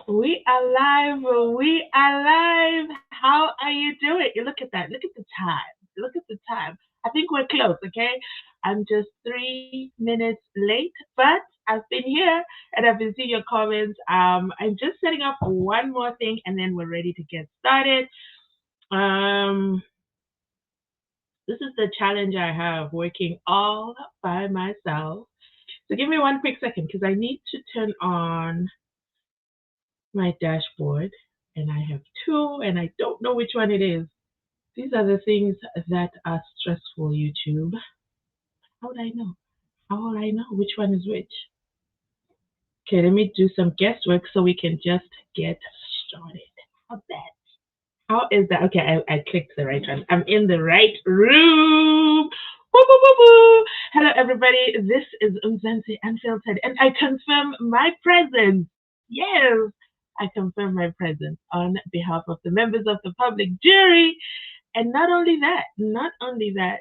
We are live. We are live. How are you doing? Look at that. Look at the time. Look at the time. I think we're close, okay? I'm just 3 minutes late, but I've been here and I've been seeing your comments. I'm just setting up one more thing and then we're ready to get started. Um, this is the challenge I have working all by myself. So give me one quick second because I need to turn on my dashboard and I have two and I don't know which one it is. These are the things that are stressful, YouTube. How would I know? How will I know which one is which? Okay, let me do some guesswork so we can just get started. How's that? How is that? Okay, I clicked the right one. I'm in the right room. Woo, woo, woo, woo. Hello, everybody. This is Mzansi Unfiltered, and I confirm my presence. Yes, I confirm my presence on behalf of the members of the public jury. And not only that,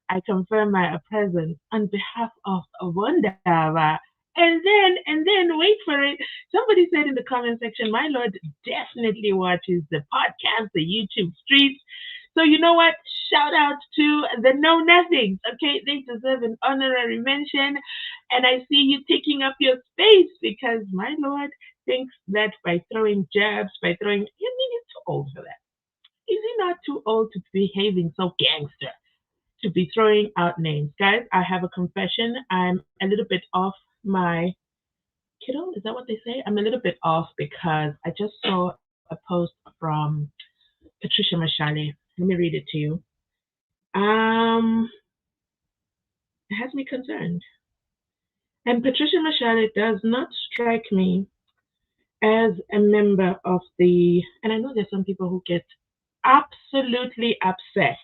I confirm my presence on behalf of Wondava. And then, wait for it. Somebody said in the comment section, my Lord definitely watches the podcast, the YouTube streets. So you know what? Shout out to the Know Nothings. Okay, they deserve an honorary mention. And I see you taking up your space because my Lord thinks that by throwing jabs, by throwing, you mean he's too old for that. Is he not too old to be behaving so gangster? To be throwing out names. Guys, I have a confession. I'm a little bit off my kiddo. Is that what they say? I'm a little bit off because I just saw a post from Patricia Mashale. Let me read it to you. Um, it has me concerned. And Patricia Mashale does not strike me as a member of the, and I know there's some people who get absolutely upset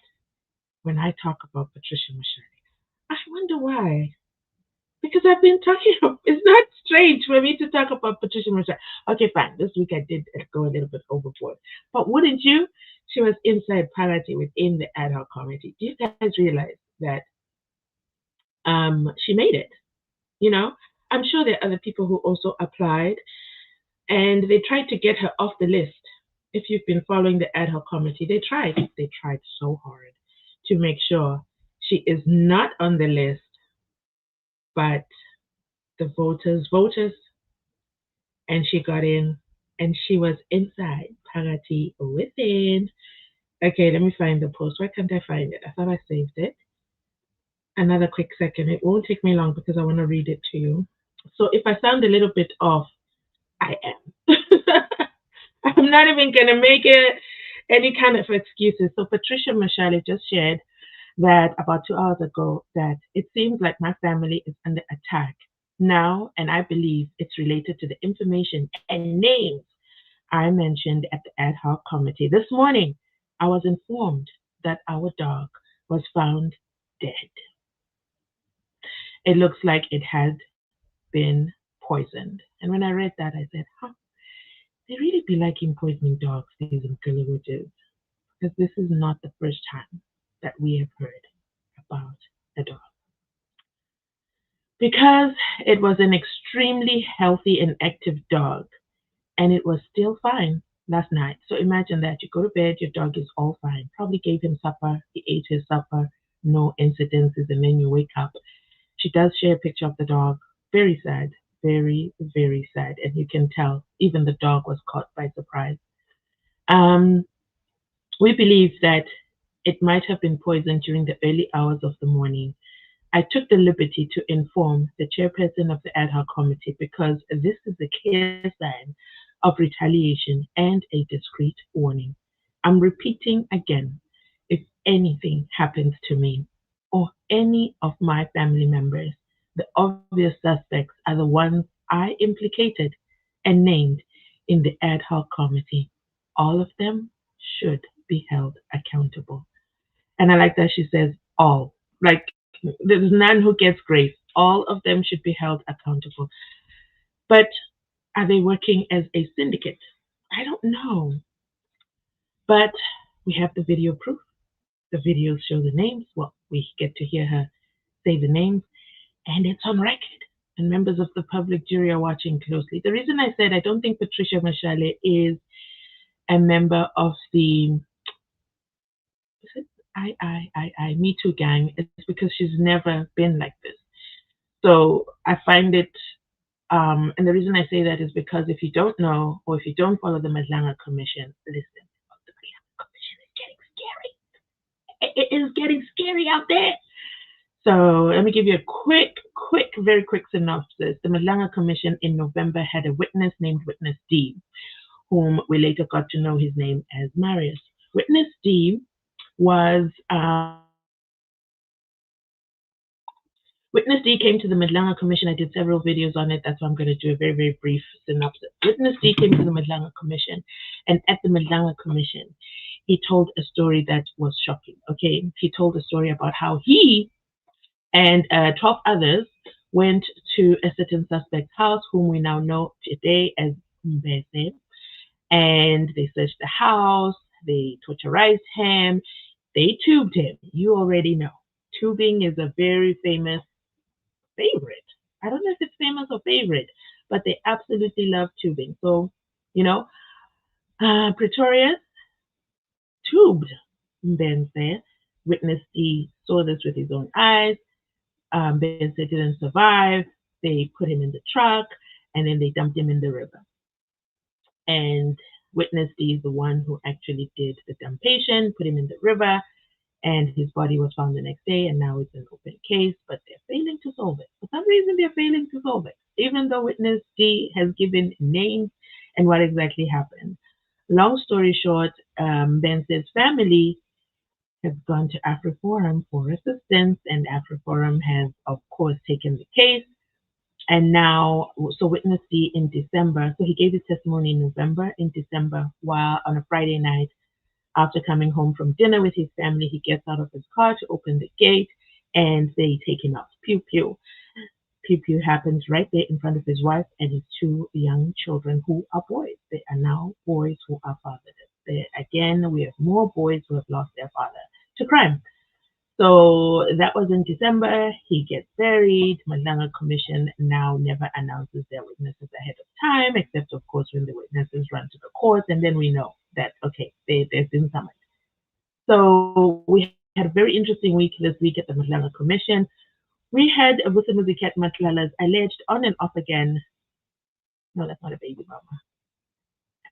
when I talk about Patricia Mashale. I wonder why. Because I've been talking, it's not strange for me to talk about Patricia Machado. Okay, fine. This week I did go a little bit overboard. But wouldn't you? She was inside parity within the ad hoc committee. Do you guys realize that she made it? You know, I'm sure there are other people who also applied and they tried to get her off the list. If you've been following the ad hoc committee, they tried. They tried so hard to make sure she is not on the list, but the voters voted and she got in and she was inside party within. Okay, let me find the post. Why can't I find it? I thought I saved it. Another quick second. It won't take me long because I want to read it to you. So if I sound a little bit off, I am. I'm not even going to make it any kind of excuses. So Patricia Mashale just shared that about 2 hours ago that it seems like my family is under attack now, and I believe it's related to the information and names I mentioned at the ad hoc committee. This morning, I was informed that our dog was found dead. It looks like it had been poisoned. And when I read that, I said, huh, they really be liking poisoning dogs, these Mkiliwitches, because this is not the first time that we have heard about a dog. Because it was an extremely healthy and active dog, and it was still fine last night. So imagine that you go to bed, your dog is all fine. Probably gave him supper, he ate his supper, no incidences, and then you wake up. She does share a picture of the dog. Very sad, very, very sad. And you can tell even the dog was caught by surprise. Um, we believe that it might have been poisoned during the early hours of the morning. I took the liberty to inform the chairperson of the ad hoc committee because this is a clear sign of retaliation and a discreet warning. I'm repeating again, if anything happens to me or any of my family members, the obvious suspects are the ones I implicated and named in the ad hoc committee. All of them should be held accountable. And I like that she says all. Like there's none who gets grace. All of them should be held accountable. But are they working as a syndicate? I don't know. But we have the video proof. The videos show the names. Well, we get to hear her say the names, and it's on record. and members of the public jury are watching closely. The reason I said I don't think Patricia Mashale is a member of the is it Me Too gang is because she's never been like this. So I find it, and the reason I say that is because if you don't know or if you don't follow the Madlanga Commission, listen, the Madlanga Commission is getting scary. It is getting scary out there. So let me give you a very quick synopsis. The Madlanga Commission in November had a witness named Witness D, whom we later got to know his name as Marius. Witness D was Witness D came to the Madlanga Commission. I did several videos on it. That's why I'm going to do a very brief synopsis. Witness D came to the Madlanga Commission, and at the Madlanga Commission, he told a story that was shocking. Okay, he told a story about how he and 12 others went to a certain suspect's house, whom we now know today as Mbese, and they searched the house, they torturized him, they tubed him. You already know. Tubing is a very famous favorite. I don't know if it's famous or favorite, but they absolutely love tubing. So, you know, Pretorius tubed Mbense. Witness D saw this with his own eyes. Mbense didn't survive. They put him in the truck and then they dumped him in the river. And Witness D is the one who actually did the dumpation, put him in the river, and his body was found the next day, and now it's an open case, but they're failing to solve it. For some reason, they're failing to solve it, even though Witness D has given names and what exactly happened. Long story short, Ben's family has gone to AfriForum for assistance, and AfriForum has, of course, taken the case. And now, so Witness D in December, so he gave his testimony in November. In December, while on a Friday night, after coming home from dinner with his family, he gets out of his car to open the gate and they take him out. Pew pew. Pew pew happens right there in front of his wife and his two young children who are boys. They are now boys who are fatherless. Again, we have more boys who have lost their father to crime. So that was in December. He gets buried. Madlanga Commission now never announces their witnesses ahead of time, except of course when the witnesses run to the court, and then we know that okay, they've been summoned. So we had a very interesting week this week at the Madlanga Commission. We had Vusimuzikat Matlala's alleged on and off again. No, that's not a baby mama.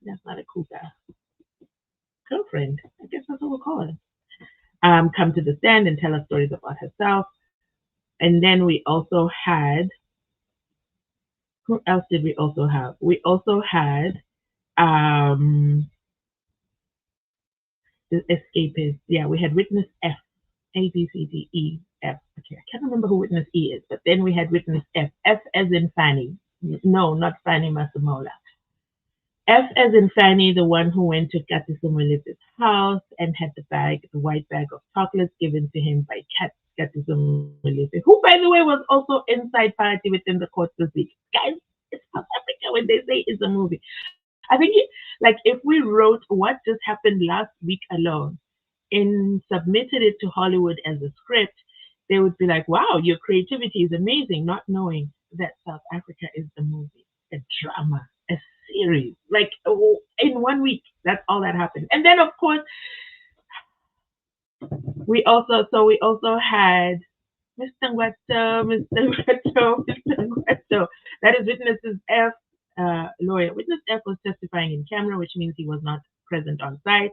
That's not a cougar. Girlfriend. I guess that's what we'll call it. Come to the stand and tell us stories about herself. And then we also had, who else did we also have? We also had the escapists. Yeah, we had Witness F, A, B, C, D, E, F. Okay, I can't remember who Witness E is, but then we had Witness F. F as in Fanny. No, not Fanny Masemola. F as in Fanny, the one who went to Kati Sumulipi's house and had the white bag of chocolates given to him by Kati Sumulipi, who, by the way, was also inside party within the court this week. Guys, it's South Africa when they say it's a movie. I think, if we wrote what just happened last week alone and submitted it to Hollywood as a script, they would be like, wow, your creativity is amazing, not knowing that South Africa is a movie, a drama, a series. In 1 week, that's all that happened. And then, of course, we also had Mr. Ngwato. That is Witnesses F lawyer. Witness F was testifying in camera, which means he was not present on site.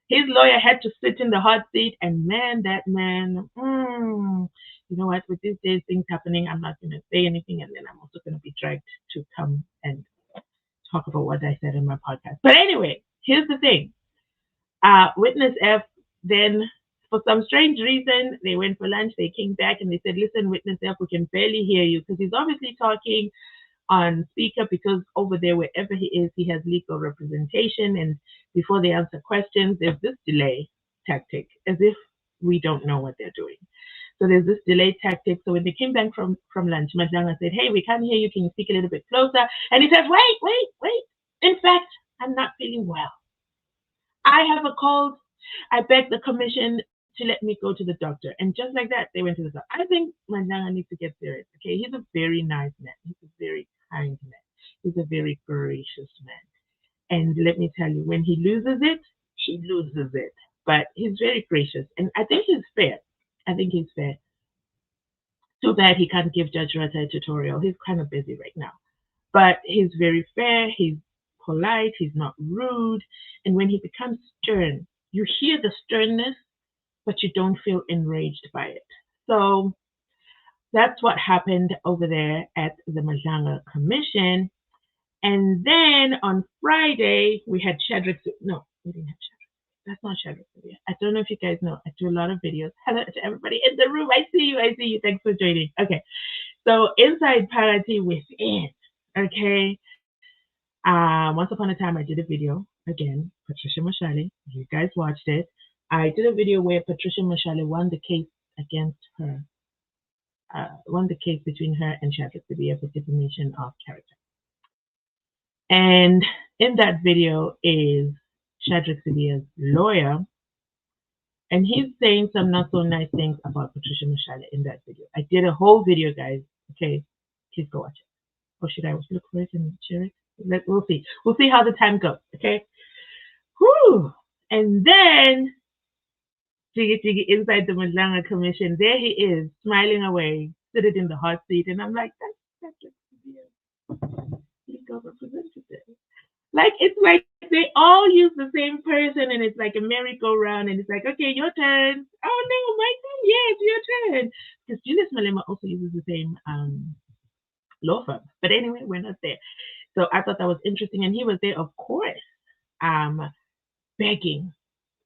His lawyer had to sit in the hot seat, and that man, you know what, with these days things happening, I'm not going to say anything, and then I'm also going to be dragged to come and talk about what I said in my podcast. But anyway, here's the thing. Witness F, then, for some strange reason, they went for lunch, they came back, and they said, listen, Witness F, we can barely hear you, because he's obviously talking on speaker, because over there, wherever he is, he has legal representation, and before they answer questions, there's this delay tactic, as if we don't know what they're doing. So there's this delay tactic. So when they came back from lunch, Madlanga said, hey, we can't hear you, can you speak a little bit closer? And he says, wait, in fact, I'm not feeling well. I have a cold. I beg the commission to let me go to the doctor. And just like that, they went to the doctor. I think Mandanga needs to get serious. Okay, he's a very nice man. He's a very kind man. He's a very gracious man. And let me tell you, when he loses it, he loses it. But he's very gracious, and I think he's fair. I think he's fair. Too bad he can't give Judge Rata a tutorial. He's kind of busy right now. But he's very fair. He's polite. He's not rude. And when he becomes stern, you hear the sternness, but you don't feel enraged by it. So that's what happened over there at the Majanga Commission. And then on Friday, we had Shadrach. No, we didn't have Shadrach. That's not Shadrach video. I don't know if you guys know. I do a lot of videos. Hello to everybody in the room. I see you. I see you. Thanks for joining. Okay. So inside Parity Within. Okay. Once upon a time, I did a video. Again, Patricia Mashale. You guys watched it. I did a video where Patricia Mashale won the case against her. Won the case between her and Shadrach Sibiya for defamation of character. And in that video is Shadrach Sibiya's lawyer, and he's saying some not so nice things about Patricia Mashale in that video. I did a whole video, guys. Okay, please go watch it. Or should I look for it and share it? We'll see. We'll see how the time goes. Okay. Whew. And then Jiggy Jiggy inside the Madlanga Commission, there he is, smiling away, sitting in the hot seat, and I'm like, that's legal representative. Like, it's like they all use the same person, and it's like a merry-go-round, and it's like, okay, your turn. Oh no, my turn. Yes, your turn. Because Julius Malema also uses the same law firm. But anyway, we're not there. So I thought that was interesting, and he was there, of course, begging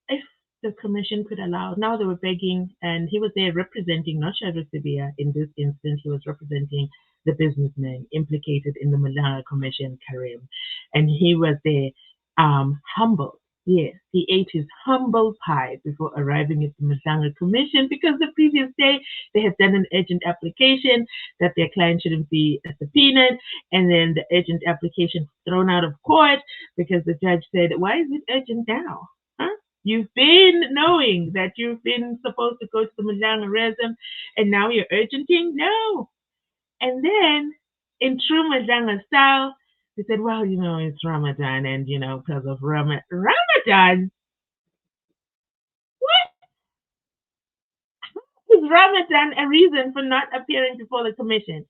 if the commission could allow. Now they were begging, and he was there representing not Shadrach Sibiya in this instance. He was representing the businessman implicated in the Malanga Commission, Karim, and he was there, humble. Yes, he ate his humble pie before arriving at the Malanga Commission because the previous day they had done an urgent application that their client shouldn't be subpoenaed, and then the urgent application was thrown out of court because the judge said, "Why is it urgent now? Huh? You've been knowing that you've been supposed to go to the Malanga Resm, and now you're urgenting? No." And then, in true Malanga style, they said, "Well, it's Ramadan, and, because of Ramadan? What? Is Ramadan a reason for not appearing before the commission?"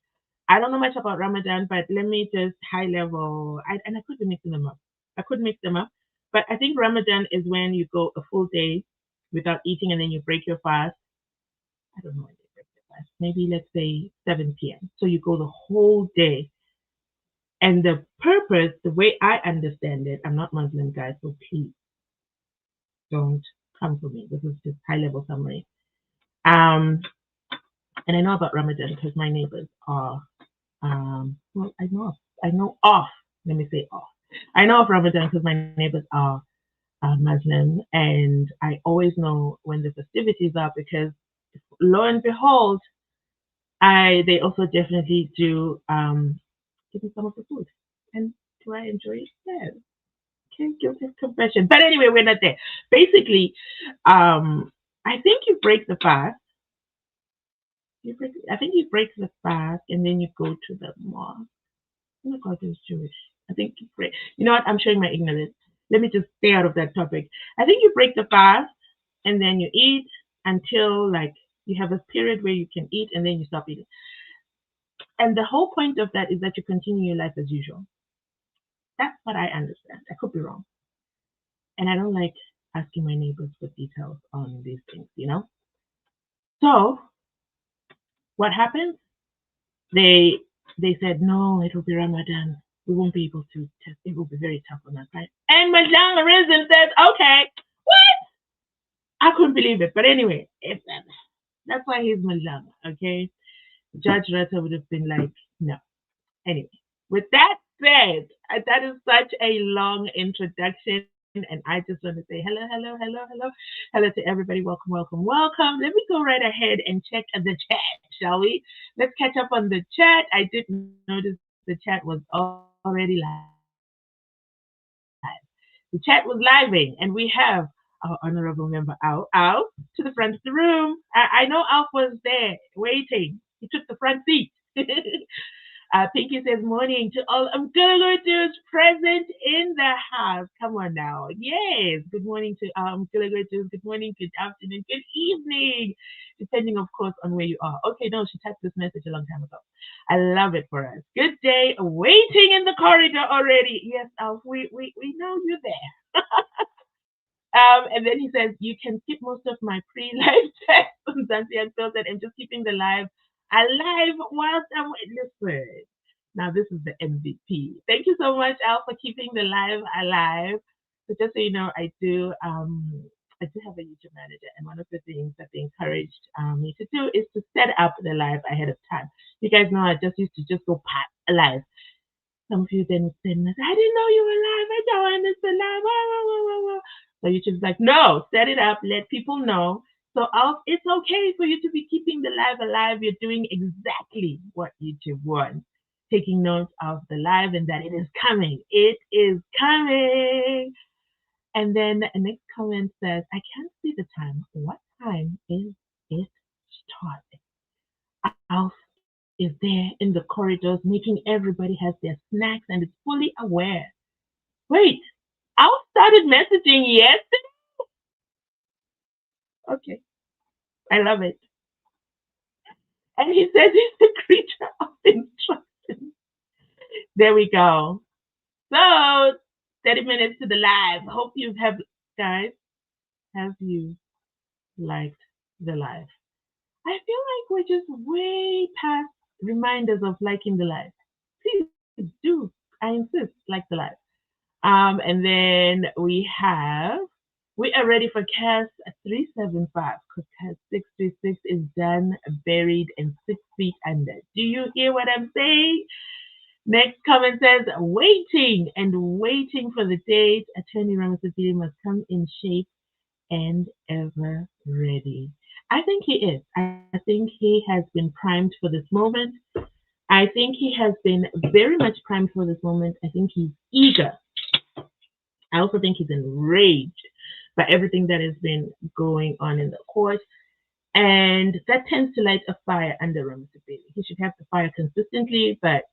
I don't know much about Ramadan, but let me just high level, and I could be mixing them up. I could mix them up. But I think Ramadan is when you go a full day without eating and then you break your fast. I don't know when they break your fast. Maybe let's say 7 p.m. So you go the whole day. And the purpose, the way I understand it, I'm not Muslim, guys, so please don't come for me. This is just high level summary. And I know about Ramadan because my neighbors are, well, I know of, let me say off. I know of Ramadan because my neighbors are Muslim, and I always know when the festivities are because, lo and behold, they also definitely do give me some of the food. And do I enjoy it? Yes. Okay, guilty of confession. But anyway, we're not there. Basically, I think you break the fast. I think you break the fast and then you go to the mosque. Oh my God, it's Jewish. I think you break. You know what? I'm showing my ignorance. Let me just stay out of that topic. I think you break the fast and then you eat until you have a period where you can eat and then you stop eating. And the whole point of that is that you continue your life as usual. That's what I understand. I could be wrong. And I don't like asking my neighbors for details on these things, So what happens? They said, no, it will be Ramadan. We won't be able to test. It will be very tough on us, right? And Majanga Rizm says, okay, what? I couldn't believe it. But anyway, that's why he's Majanga, okay? Judge Rata would have been like, no. Anyway, with that said, that is such a long introduction. And I just want to say hello to everybody. Welcome. Let me go right ahead and check the chat, shall we? Let's catch up on the chat. I did notice the chat was already live. The chat was living, and we have our honorable member, Alf. Alf, to the front of the room. I know Alf was there waiting. He took the front seat. Pinky says morning to all Umgulagujus present in the house. Come on now. Yes. Good morning to Umgulagujus. Good morning, good afternoon, good evening. Depending, of course, on where you are. Okay, no, she typed this message a long time ago. I love it for us. Good day. Waiting in the corridor already. Yes, Alf, we know you're there. And then he says, you can skip most of my pre-live text on Mzansi Unfiltered and just keeping the live alive whilst I'm listen. Now this is the MVP. Thank you so much, Al, for keeping the live alive. So just so you know, I do have a YouTube manager, and one of the things that they encouraged me to do is to set up the live ahead of time. You guys know I just used to just go live. Some of you then would say, I didn't know you were live. I don't understand live. So YouTube's like, no, set it up, let people know. So it's okay for you to be keeping the live alive. You're doing exactly what YouTube wants. Taking notes of the live and that it is coming. It is coming. And then the next comment says, I can't see the time. What time is it starting? Alf is there in the corridors making everybody has their snacks and is fully aware. Wait, Alf started messaging yesterday? Okay, I love it. And he says he's the creature of instruction. There we go. So, 30 minutes to the live. Hope you have, guys, have you liked the live? I feel like we're just way past reminders of liking the live. Please do. I insist, like the live. And then we are ready for CAS 375 because CAS 636 is done, buried, and 6 feet under. Do you hear what I'm saying? Next comment says, waiting and waiting for the date. Attorney Ramosepele'S must come in shape and ever ready. I think he is. I think he has been primed for this moment. I think he has been very much primed for this moment. I think he's eager. I also think he's enraged by everything that has been going on in the court. And that tends to light a fire under Ramosepele. He should have the fire consistently, but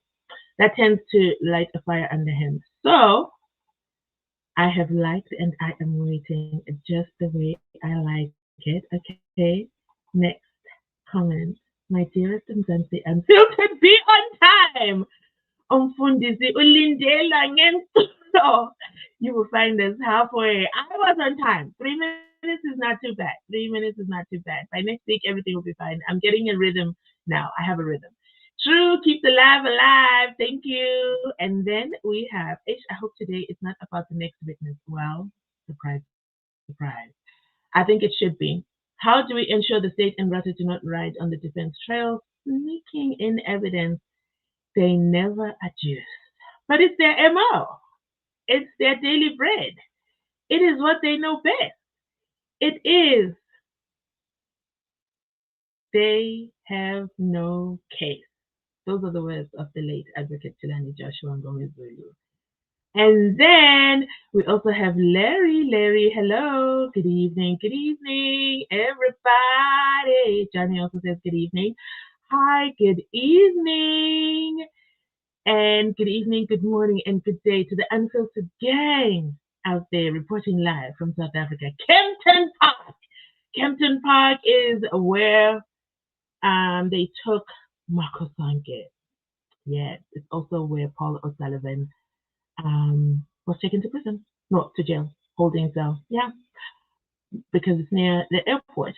that tends to light a fire under him. So I have liked and I am waiting just the way I like it. Okay. Next comment. My dearest Mzansi Unfiltered, be on time. Umfundisi ulindela ngentulo. You will find us halfway. I was on time. 3 minutes is not too bad. 3 minutes is not too bad. By next week, everything will be fine. I'm getting a rhythm now. I have a rhythm. True, keep the live alive. Thank you. And then we have, I hope today it's not about the next witness. Well, surprise, surprise. I think it should be. How do we ensure the state and Rata do not ride on the defense trail, sneaking in evidence they never adduce? But it's their MO. It's their daily bread. It is what they know best. It is. They have no case. Those are the words of the late Advocate Tilani Joshua Ngomezulu. And then we also have Larry. Larry, hello. Good evening. Good evening, everybody. Johnny also says good evening. Hi, good evening. And good evening, good morning, and good day to the Unfiltered gang out there reporting live from South Africa. Kempton Park. Kempton Park is where they took Marco Sanke. Yes, it's also where Paul O'Sullivan was taken to prison. No, to jail, holding cell. Yeah, because it's near the airport.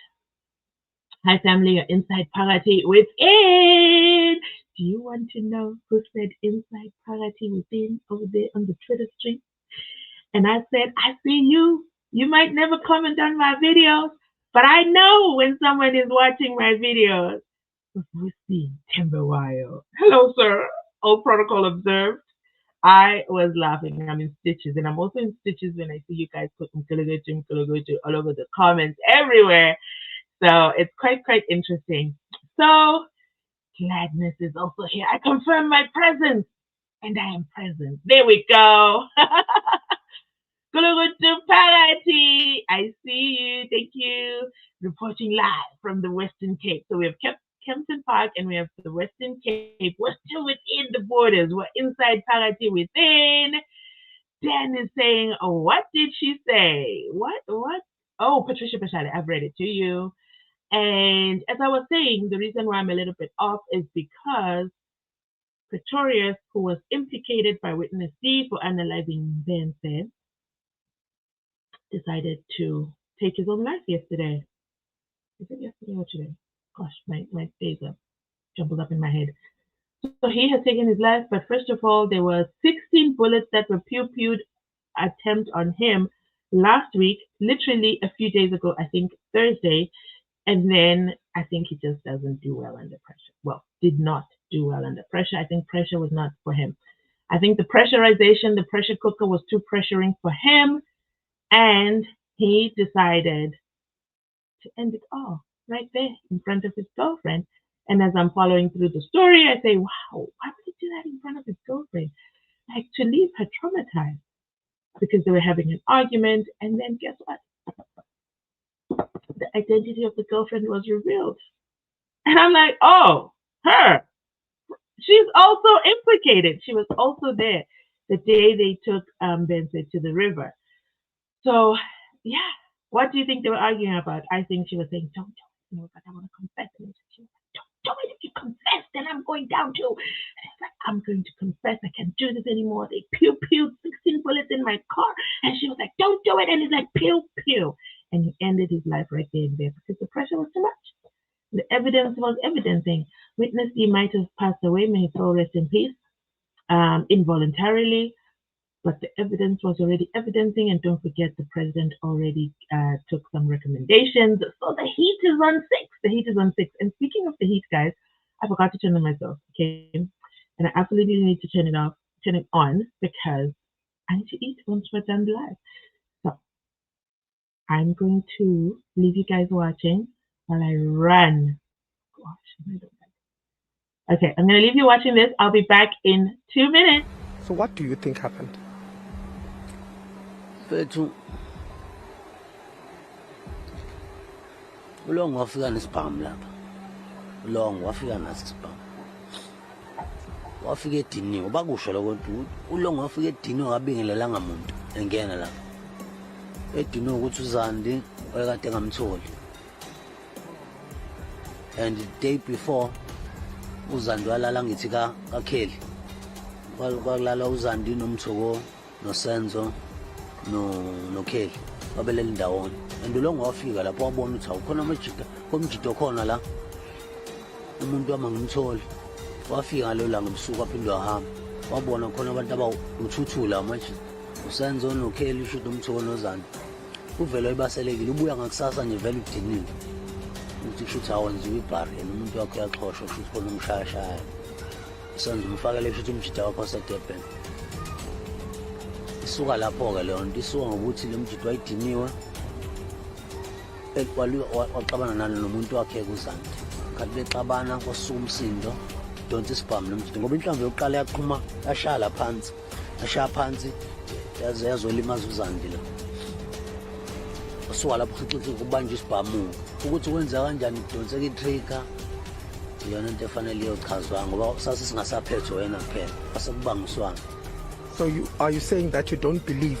Hi, family, you're inside Parati within. Do you want to know who said inside Parati within over there on the Twitter stream? And I said, I see you. You might never comment on my videos, but I know when someone is watching my videos. We see Timberwire. Hello, sir. All protocol observed. I was laughing. I'm in stitches, and I'm also in stitches when I see you guys put Mkulugutu all over the comments everywhere. So it's quite interesting. So gladness is also here. I confirm my presence, and I am present. There we go. Kulugutu Parati. I see you. Thank you. Reporting live from the Western Cape. So we have Kempton Park and we have the Western Cape. We're still within the borders. We're inside Parati within. Dan is saying, oh, what did she say? What? Oh, Patricia Pashale, I've read it to you. And as I was saying, the reason why I'm a little bit off is because Pretorius, who was implicated by witness D for analyzing Mzansi, decided to take his own life yesterday. Is it yesterday or today? Gosh, my days are jumbled up in my head. So he has taken his life, but first of all, there were 16 bullets that were pew-pewed attempt on him last week, literally a few days ago, I think Thursday, and then I think he just doesn't do well under pressure. Well, did not do well under pressure. I think pressure was not for him. I think the pressurization, the pressure cooker was too pressuring for him, and he decided to end it all right there in front of his girlfriend. And as I'm following through the story, I say, wow, why would he do that in front of his girlfriend? Like to leave her traumatized because they were having an argument. And then guess what? The identity of the girlfriend was revealed. And I'm like, oh, her. She's also implicated. She was also there the day they took Benson to the river. So, yeah, what do you think they were arguing about? I think she was saying, don't tell me, but I want to confess. And she was like, don't tell me if you confess, then I'm going down too. And it's like, I'm going to confess. I can't do this anymore. They pew 16 bullets in my car. And she was like, don't do it. And he's like, pew. And he ended his life right there and there because the pressure was too much. The evidence was evidencing. Witness D might have passed away. May his soul rest in peace, involuntarily. But the evidence was already evidencing, and don't forget the president already took some recommendations. So the heat is on 6. The heat is on 6. And speaking of the heat, guys, I forgot to turn on myself, okay? And I absolutely need to turn it on because I need to eat once we're done live. So I'm going to leave you guys watching while I run. Gosh, okay, I'm going to leave you watching this. I'll be back in 2 minutes. So what do you think happened? Fethu ulongo wafika nesibhamu lapha. Ulongo wafika naso isibhamu. Wafika ediniwe bakusho lokho ukuthi ulongo wafika ediniwe wabingelelanga umuntu engena lapha. Ediniwe ukuthi uZandi wayekade engamtholi. And the day before uZandi walala ngithi kaKheli. Kwalala uZandi nomthoko noSenzo no Kheli babelela ndawonye and ulongo wafika lapho wabona ukuthi awukhona komjito khona la umuntu wamangimtholi wafika ngalola ngobusuku aphinde wahamba wabona khona abantu abawuthuthula manje uSenzo noKheli ushudo umthoko noZandi uvela ibaselekile ubuya ngakusasa nje vele udinile uthi kushuthi awenziwe ibhari yena umuntu wakhe yaxhoshwa kushuthi khona umshayashaya uSenzo umfakele kushuthi umjito wakho waseDurban. Isuka lapho-ke leyo nto isuka ngokuthi lo mjito wayidiniwe waxabana nalo nomuntu wakhe kuZandi kanti bexabana kwasuka umsindo donsa isibhamu nomjito ngoba inhlamvu yokuqala yaqhuma yashaya phansi yaze yazolimaza uZandi la usuka lapho xixi kubanja isibhamu ukuthi kwenza kanjani kudonseka itrigger iyona into efanele iyochazwa ngoba sasingasaphethwe wena kuphela asekubangiswana. So are you saying that you don't believe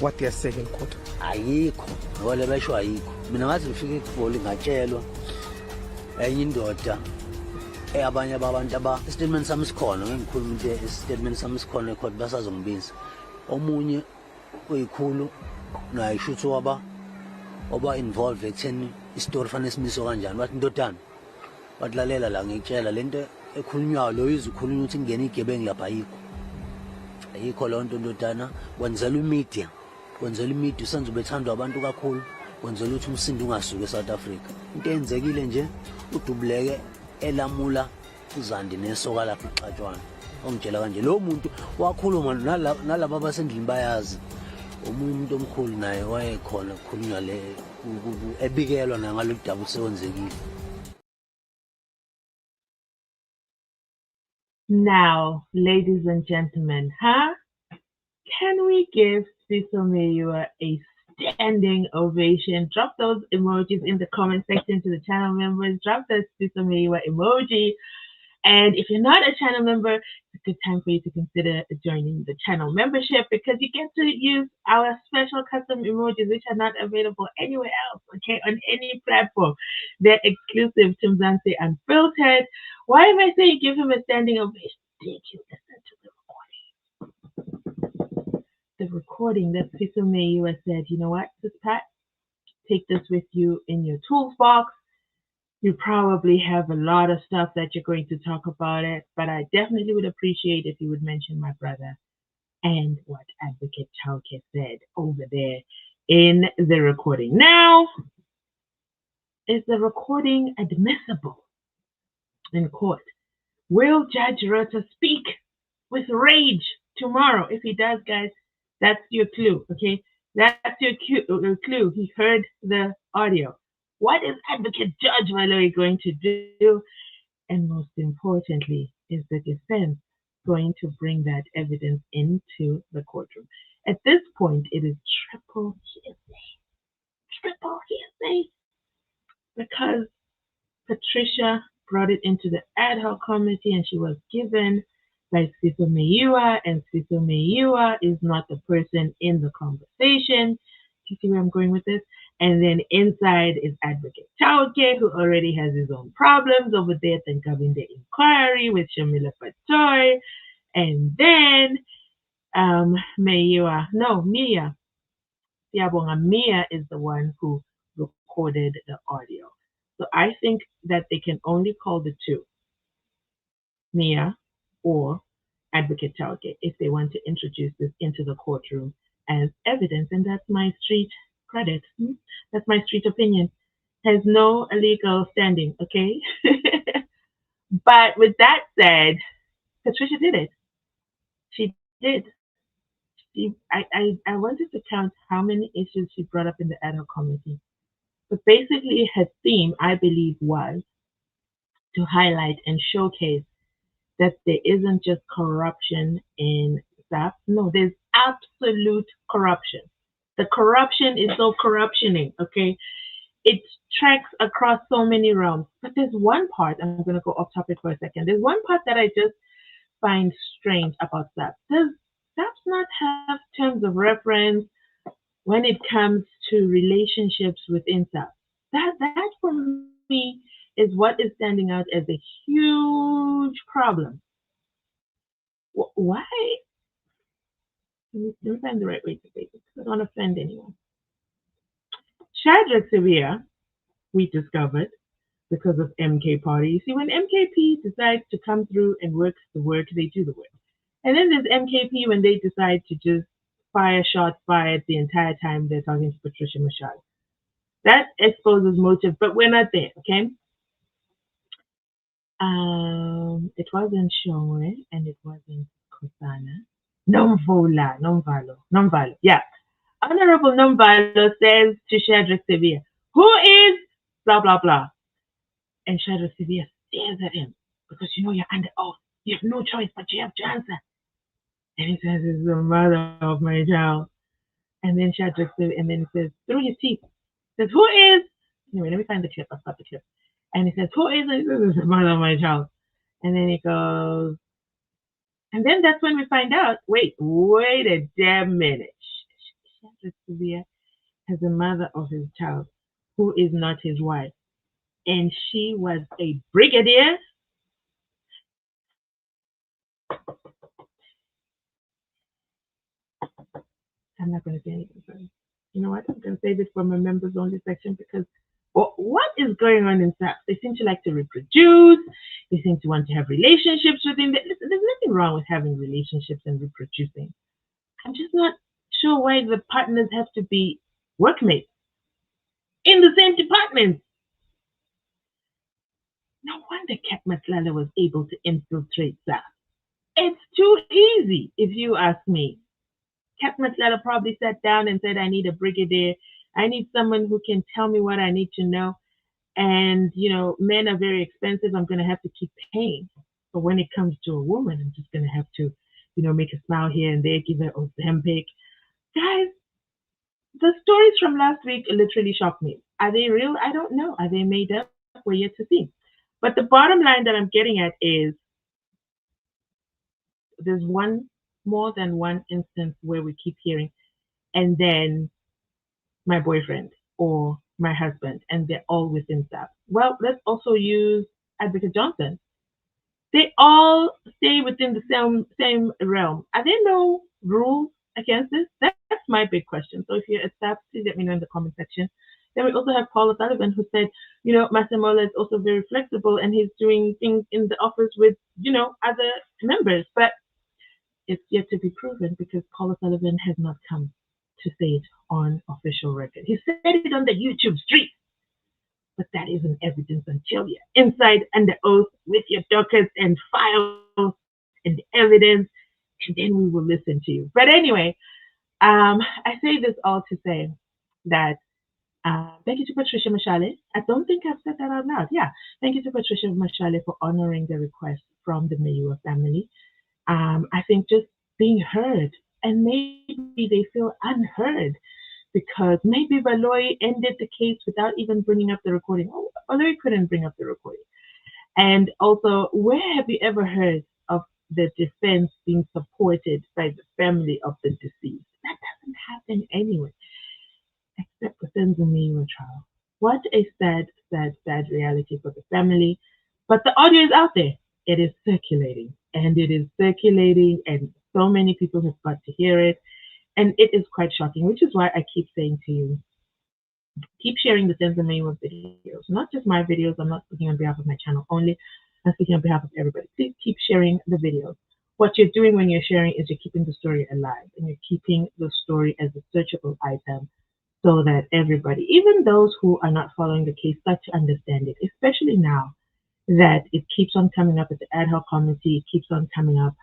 what they are saying in court? Ayikho ngoba besho ayikho mina ngathi ngifike eGoli ngatshelwa enye indoda abanye abantu statement sami sikhona ngikhuluma into statement sami sikhona ecourt basazongibiza omunye oyikhulu naye shuthi oba involved ekutheni istory fanele simiso kanjani wathi ndodana watlalela la ngitshela lento ekhulunywayo lo izikhulunywa ukuthi ngene igebengu lapha ayikho lonto ndodana wenzela imedia usenze ubethandwa abantu kakhulu wenzela ukuthi umsindo ungasuki eSouth Africa into eyenzekile nje udubuleke elamula uZandi nesoka lapha ixatshwana ongitshela kanje lo muntu wakhuluma nalabo abasendlini bayazi omunye umuntu omkhulu naye wayekhona ukukhulunywa le ebikelwa nangalo daba usewenzekile. Now, ladies and gentlemen, can we give Cecil Mayua a standing ovation. Drop those emojis in the comment section to the channel members. Drop the Cecil Mayua emoji. And if you're not a channel member, it's a good time for you to consider joining the channel membership because you get to use our special custom emojis which are not available anywhere else, okay, on any platform. They're exclusive to Mzansi Unfiltered. Why am I saying give him a standing ovation? Did you listen to the recording that Cecil Mayua said, you know what, Sis Pat, take this with you in your toolbox. You probably have a lot of stuff that you're going to talk about it, but I definitely would appreciate if you would mention my brother and what Advocate Chauke said over there in the recording. Now, is the recording admissible in court? Will Judge Rota speak with rage tomorrow? If he does, guys, that's your clue, okay? That's your clue. He heard the audio. What is Advocate Judge Malloy going to do? And most importantly, is the defense going to bring that evidence into the courtroom? At this point, it is triple hearsay, because Patricia brought it into the ad hoc committee and she was given by Cecil Mayua, and Cecil Mayua is not the person in the conversation. Do you see where I'm going with this? And then inside is Advocate Chauke, who already has his own problems over there at the Government Inquiry with Shamila Patoy. And then Mia. Siyabonga Mia is the one who recorded the audio. So I think that they can only call the two, Mia or Advocate Chauke, if they want to introduce this into the courtroom as evidence. And that's my street credit. That's my street opinion. Has no legal standing, okay? But with that said, Patricia did it. She did. I wanted to count how many issues she brought up in the ad hoc committee. But basically, her theme, I believe, was to highlight and showcase that there isn't just corruption in SAP. No, there's absolute corruption. The corruption is so corruptioning, okay? It tracks across so many realms. But there's one part, I'm going to go off topic for a second. There's one part that I just find strange about SAP. Does SAP not have terms of reference when it comes to relationships within SAP? That for me is what is standing out as a huge problem. Why? Let me find the right way to say this. I don't want to offend anyone. Shadrach Sevilla, we discovered, because of MK Party. You see, when MKP decides to come through and work the work, they do the work. And then there's MKP when they decide to just fire shots fired the entire time they're talking to Patricia Machado. That exposes motive, but we're not there, okay? It wasn't Shongwe and it wasn't Kosana. Nomvalo. Yeah. Honorable Nomvalo says to Shadrach Sevilla, who is blah, blah, blah. And Shadrach Sevilla stares at him because you know you're under oath. You have no choice but you have to answer. And he says, it's the mother of my child. And then Shadrach Sevilla, and then he says, through his teeth, says, who is? Anyway, let me find the clip. I've got the clip. And he says, who is it? This is the mother of my child. And then he goes, and then that's when we find out, wait a damn minute. Shadrach Sevilla has a mother of his child who is not his wife. And she was a brigadier. I'm not going to say anything, sorry. You know what? I'm going to save it for my members only section because what is going on in SAP? They seem to like to reproduce. They seem to want to have relationships within them. Listen, there's nothing wrong with having relationships and reproducing. I'm just not sure why the partners have to be workmates in the same department. No wonder Kat Matlala was able to infiltrate SAP. It's too easy, if you ask me. Kat Matlala probably sat down and said, I need a brigadier. I need someone who can tell me what I need to know. And, you know, men are very expensive. I'm going to have to keep paying. But when it comes to a woman, I'm just going to have to, you know, make a smile here and there, give her a Ozempic. Guys, the stories from last week literally shocked me. Are they real? I don't know. Are they made up? We're yet to see. But the bottom line that I'm getting at is there's one more than one instance where we keep hearing, and then my boyfriend or my husband, and they're all within that. Well, let's also use Advocate Johnson. They all stay within the same realm. Are there no rules against this? That's my big question. So if you're a staff, please let me know in the comment section. Then we also have Paul Sullivan who said, Masemola is also very flexible and he's doing things in the office with, other members. But it's yet to be proven because Paul Sullivan has not come to say it on official record. He said it on the YouTube street, but that isn't evidence until you're inside under oath with your documents and files and evidence, and then we will listen to you. But anyway, I say this all to say that thank you to Patricia Mashale. I don't think I've said that out loud. Yeah, thank you to Patricia Mashale for honoring the request from the Mayua family. I think just being heard, and maybe they feel unheard because maybe Valoy ended the case without even bringing up the recording. Oh, Valoy couldn't bring up the recording. And also, where have you ever heard of the defense being supported by the family of the deceased? That doesn't happen anyway, except for Senzumi trial. What a sad, sad, sad reality for the family. But the audio is out there. It is circulating. And it is circulating, and so many people have got to hear it. And it is quite shocking, which is why I keep saying to you, keep sharing the Senzumi videos. Not just my videos. I'm not speaking on behalf of my channel only. I'm speaking on behalf of everybody. Please keep sharing the videos. What you're doing when you're sharing is you're keeping the story alive and you're keeping the story as a searchable item so that everybody, even those who are not following the case, start to understand it, especially now that it keeps on coming up at the ad hoc committee, it keeps on coming up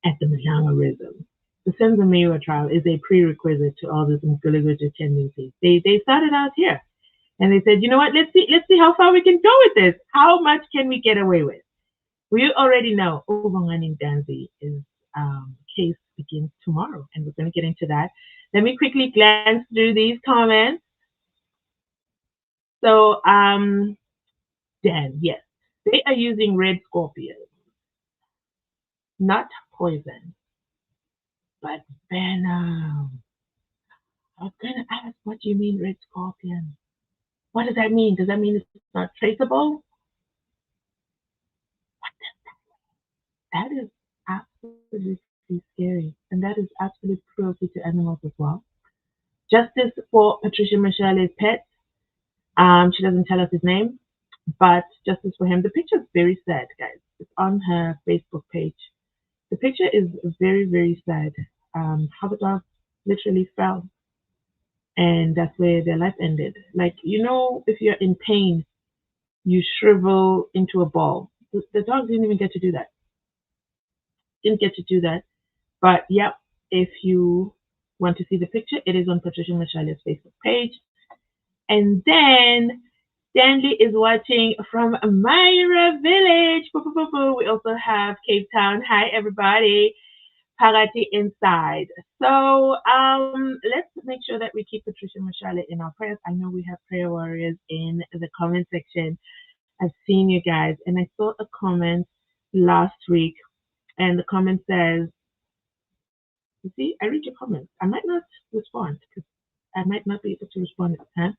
at the Malangarism. The Senzumi trial is a prerequisite to all this Mguliguja tendencies. They started out here and they said, you know what, let's see how far we can go with this. How much can we get away with? We already know Bongani Ntanzi'S case begins tomorrow, and we're going to get into that. Let me quickly glance through these comments. So, Dan, yes, they are using red scorpion, not poison, but venom. I was going to ask, what do you mean red scorpion? What does that mean? Does that mean it's not traceable? That is absolutely scary, and that is absolute cruelty to animals as well. Justice for Patricia Mashale's pet. She doesn't tell us his name, but justice for him. The picture is very sad, guys. It's on her Facebook page. The picture is very, very sad. How the dog literally fell, and that's where their life ended. Like, if you're in pain, you shrivel into a ball. The dog didn't even get to do that. Didn't get to do that. But yep, if you want to see the picture, it is on Patricia Mashale's Facebook page. And then Stanley is watching from Myra Village. We also have Cape Town. Hi, everybody. Pagati inside. So let's make sure that we keep Patricia Mashale in our prayers. I know we have prayer warriors in the comment section. I've seen you guys, and I saw a comment last week, and the comment says, you see, I read your comments. I might not respond because I might not be able to respond at the time,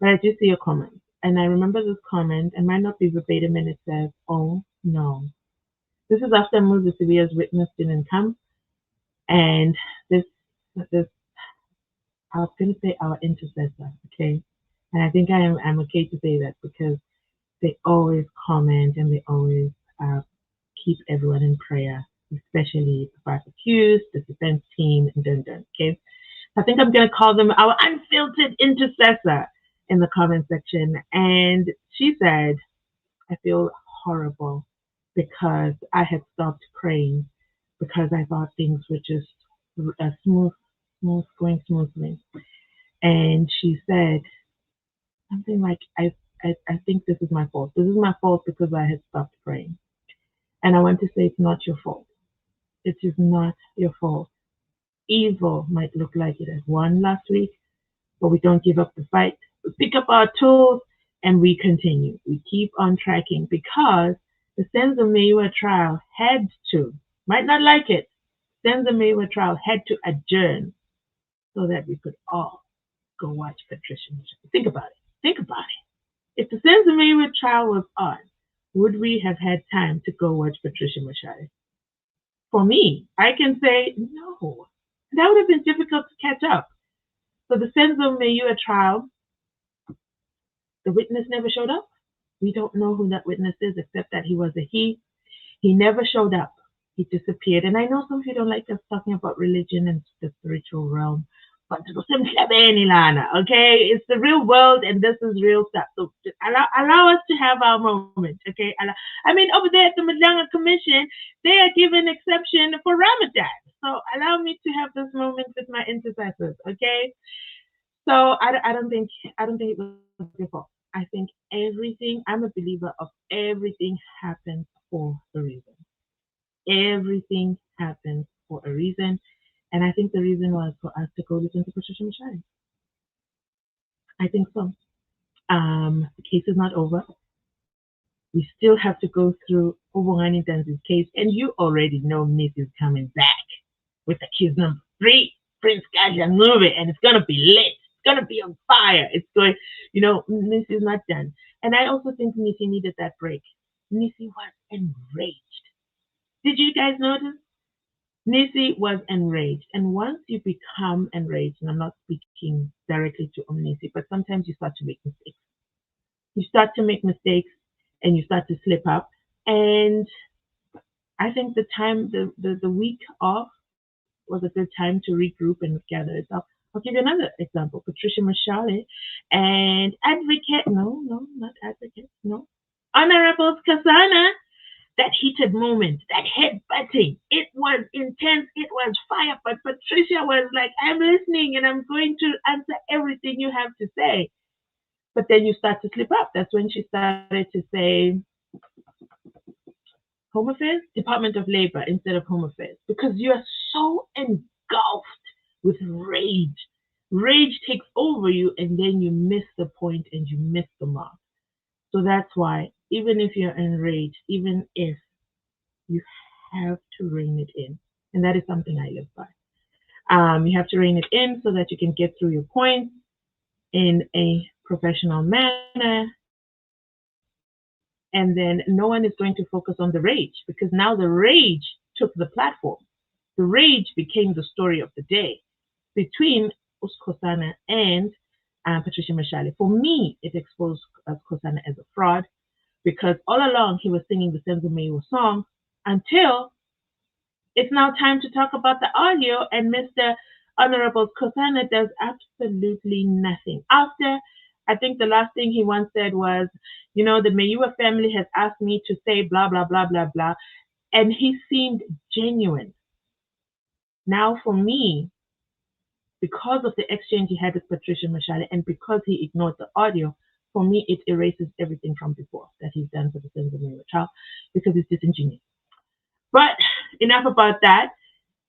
but I do see your comments. And I remember this comment, and might not be verbatim, and it says, oh no. This is after Moses Sevilla's witness didn't come, and this, I was going to say our intercessor, okay? And I think I'm okay to say that because they always comment and they always keep everyone in prayer, especially the five accused, the defense team, and dun. Okay, I think I'm going to call them our unfiltered intercessor in the comment section. And she said, I feel horrible because I had stopped praying because I thought things were just smooth, going smoothly. And she said something like, I think this is my fault. This is my fault because I had stopped praying. And I want to say it's not your fault. It is not your fault. evil might look like it has won last week, but we don't give up the fight. We pick up our tools and we continue. We keep on tracking because the Senzo Mayua trial had to, might not like it, Senzo Mayua trial had to adjourn so that we could all go watch Patricia Michelle. Think about it. Think about it. If the Senzo Mayua trial was on, would we have had time to go watch Patricia Michelle? For me, I can say no. That would have been difficult to catch up. So the Senzo Mayua trial, the witness never showed up. We don't know who that witness is except that he was a he. He never showed up. He disappeared. And I know some of you don't like us talking about religion and the spiritual realm, but okay? It's the real world and this is real stuff. So allow us to have our moment, okay? I mean, over there at the Madanga Commission, they are given exception for Ramadan. So allow me to have this moment with my intercessors, okay? So I don't think it was your fault. I think everything, I'm a believer of everything happens for a reason. Everything happens for a reason. And I think the reason was for us to go listen to Patricia Michelle. I think so. The case is not over. We still have to go through Bongani Ntanzi'S case. And you already know Miss is coming back with the case number 3, Prince Kaja movie, and it's going to be lit. It's going to be on fire. It's going, Miss is not done. And I also think Missy needed that break. Missy was enraged. Did you guys notice? Nisi was enraged. And once you become enraged, and I'm not speaking directly to Nisi, but sometimes you start to make mistakes. You start to make mistakes and you start to slip up. And I think the week off was a good time to regroup and gather itself. I'll give you another example. Patricia Michelle and not advocate, no. Honorable Kasana. That heated moment, that head-butting, it was intense, it was fire, but Patricia was like, I'm listening and I'm going to answer everything you have to say. But then you start to slip up. That's when she started to say Home Affairs, Department of Labor instead of Home Affairs, because you are so engulfed with rage. Rage takes over you and then you miss the point and you miss the mark. So that's why, even if you're enraged, even if you have to rein it in, and that is something I live by. You have to rein it in so that you can get through your points in a professional manner, and then no one is going to focus on the rage because now the rage took the platform. The rage became the story of the day between Uskosana and Patricia Michelle. For me, it exposed Uskosana as a fraud because all along he was singing the Senzo Mayua song until it's now time to talk about the audio and Mr. Honorable Kosana does absolutely nothing. After, I think the last thing he once said was, the Mayua family has asked me to say blah, blah, blah, blah, blah. And he seemed genuine. Now for me, because of the exchange he had with Patricia Michelle and because he ignored the audio, for me, it erases everything from before that he's done for the Senzo Mayua child because it's disingenuous. But enough about that.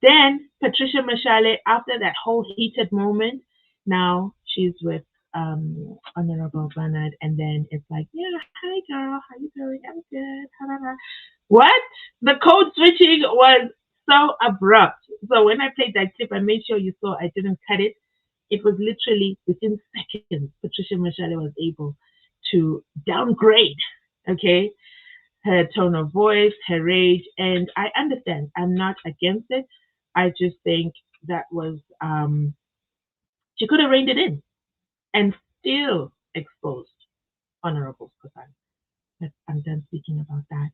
Then Patricia Michelle, after that whole heated moment, now she's with Honorable Bernard, and then it's like, yeah, hi girl, how you doing? I'm good. What? The code switching was so abrupt. So when I played that clip, I made sure you saw I didn't cut it. It was literally within seconds. Patricia Michelle was able to downgrade, okay, her tone of voice, her rage, and I understand. I'm not against it. I just think that was she could have reined it in and still exposed Honorable Kosan. But I'm done speaking about that.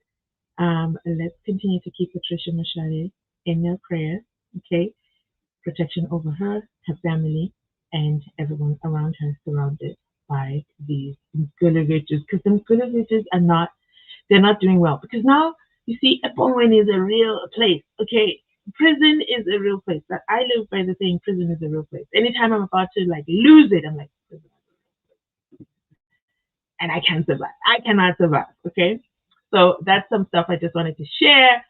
Let's continue to keep Patricia Michelle in your prayers, okay? Protection over her, her family, and everyone around her surrounded by these Gulaviches, because them Gulaviches they're not doing well. Because now, you see, Epongwen is a real place, okay? Prison is a real place. But I live by the saying prison is a real place. Anytime I'm about to lose it, I'm like, prison. And I can't survive. I cannot survive, okay? So that's some stuff I just wanted to share.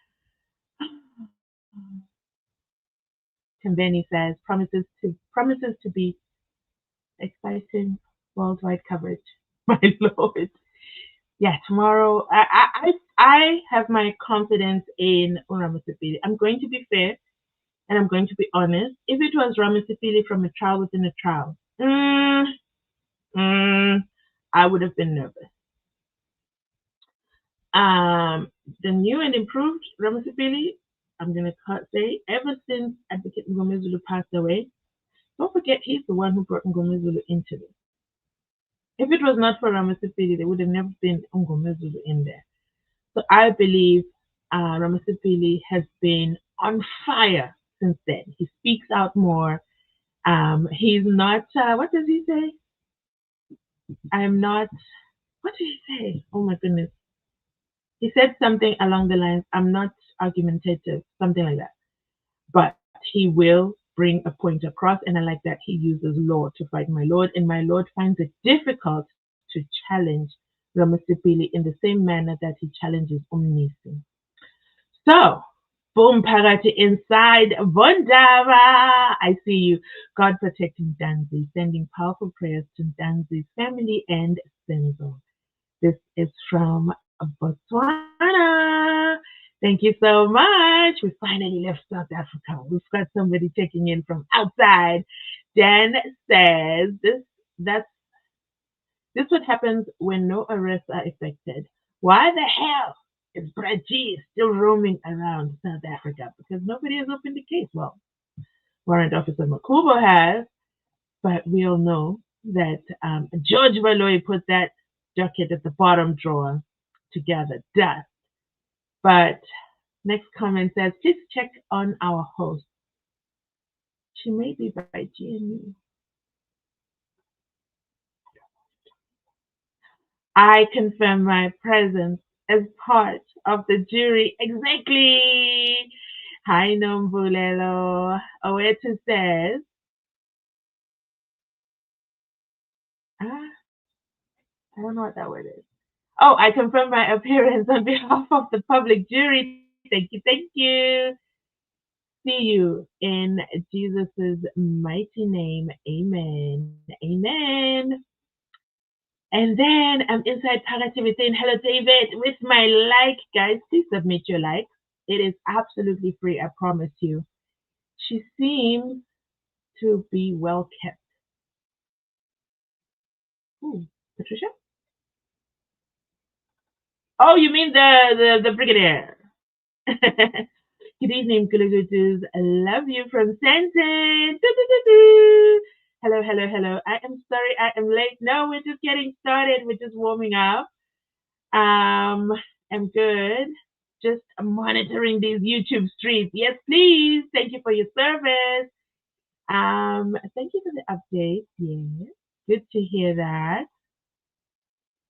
Kambeni says promises to be exciting worldwide coverage. My lord. Yeah, tomorrow I have my confidence in Ramosepele. I'm going to be fair and I'm going to be honest. If it was Ramosepele from a trial within a trial, I would have been nervous. Um, the new and improved Ramosepele, I'm gonna say, ever since Advocate Ngomezulu passed away, don't forget he's the one who brought Ngomezulu into this. If it was not for Ramosepele, there would have never been Ngomezulu in there. So I believe Ramosepele has been on fire since then. He speaks out more. He's not. What does he say? I'm not. What did he say? Oh my goodness. He said something along the lines, I'm not argumentative, something like that. But he will bring a point across, and I like that he uses law to fight my lord, and my lord finds it difficult to challenge Ramosepele in the same manner that he challenges Umnisi. So, boom, Parati inside Bondara. I see you. God protecting Ntanzi, sending powerful prayers to Ntanzi's family and Senzo. This is from Botswana. Thank you so much. We finally left South Africa. We've got somebody checking in from outside. Dan says that's what happens when no arrests are effected. Why the hell is Braji still roaming around South Africa? Because nobody has opened the case. Well, Warrant Officer Makubo has, but we all know that George Valoy put that docket at the bottom drawer to gather dust. But next comment says, please check on our host. She may be by GNU. I confirm my presence as part of the jury. Exactly. Hi, Nombulelo. Owetu says, I don't know what that word is. Oh, I confirm my appearance on behalf of the public jury. Thank you, thank you. See you in Jesus' mighty name. Amen. Amen. And then I'm inside Parative saying, hello, David, with my like. Guys, please submit your likes. It is absolutely free, I promise you. She seems to be well kept. Ooh, Patricia? Oh, you mean the brigadier? Good evening, Gulugutus. I love you from Santon. Hello, hello, hello. I am sorry I am late. No, we're just getting started. We're just warming up. I'm good. Just monitoring these YouTube streams. Yes, please. Thank you for your service. Thank you for the update. Yes, good to hear that.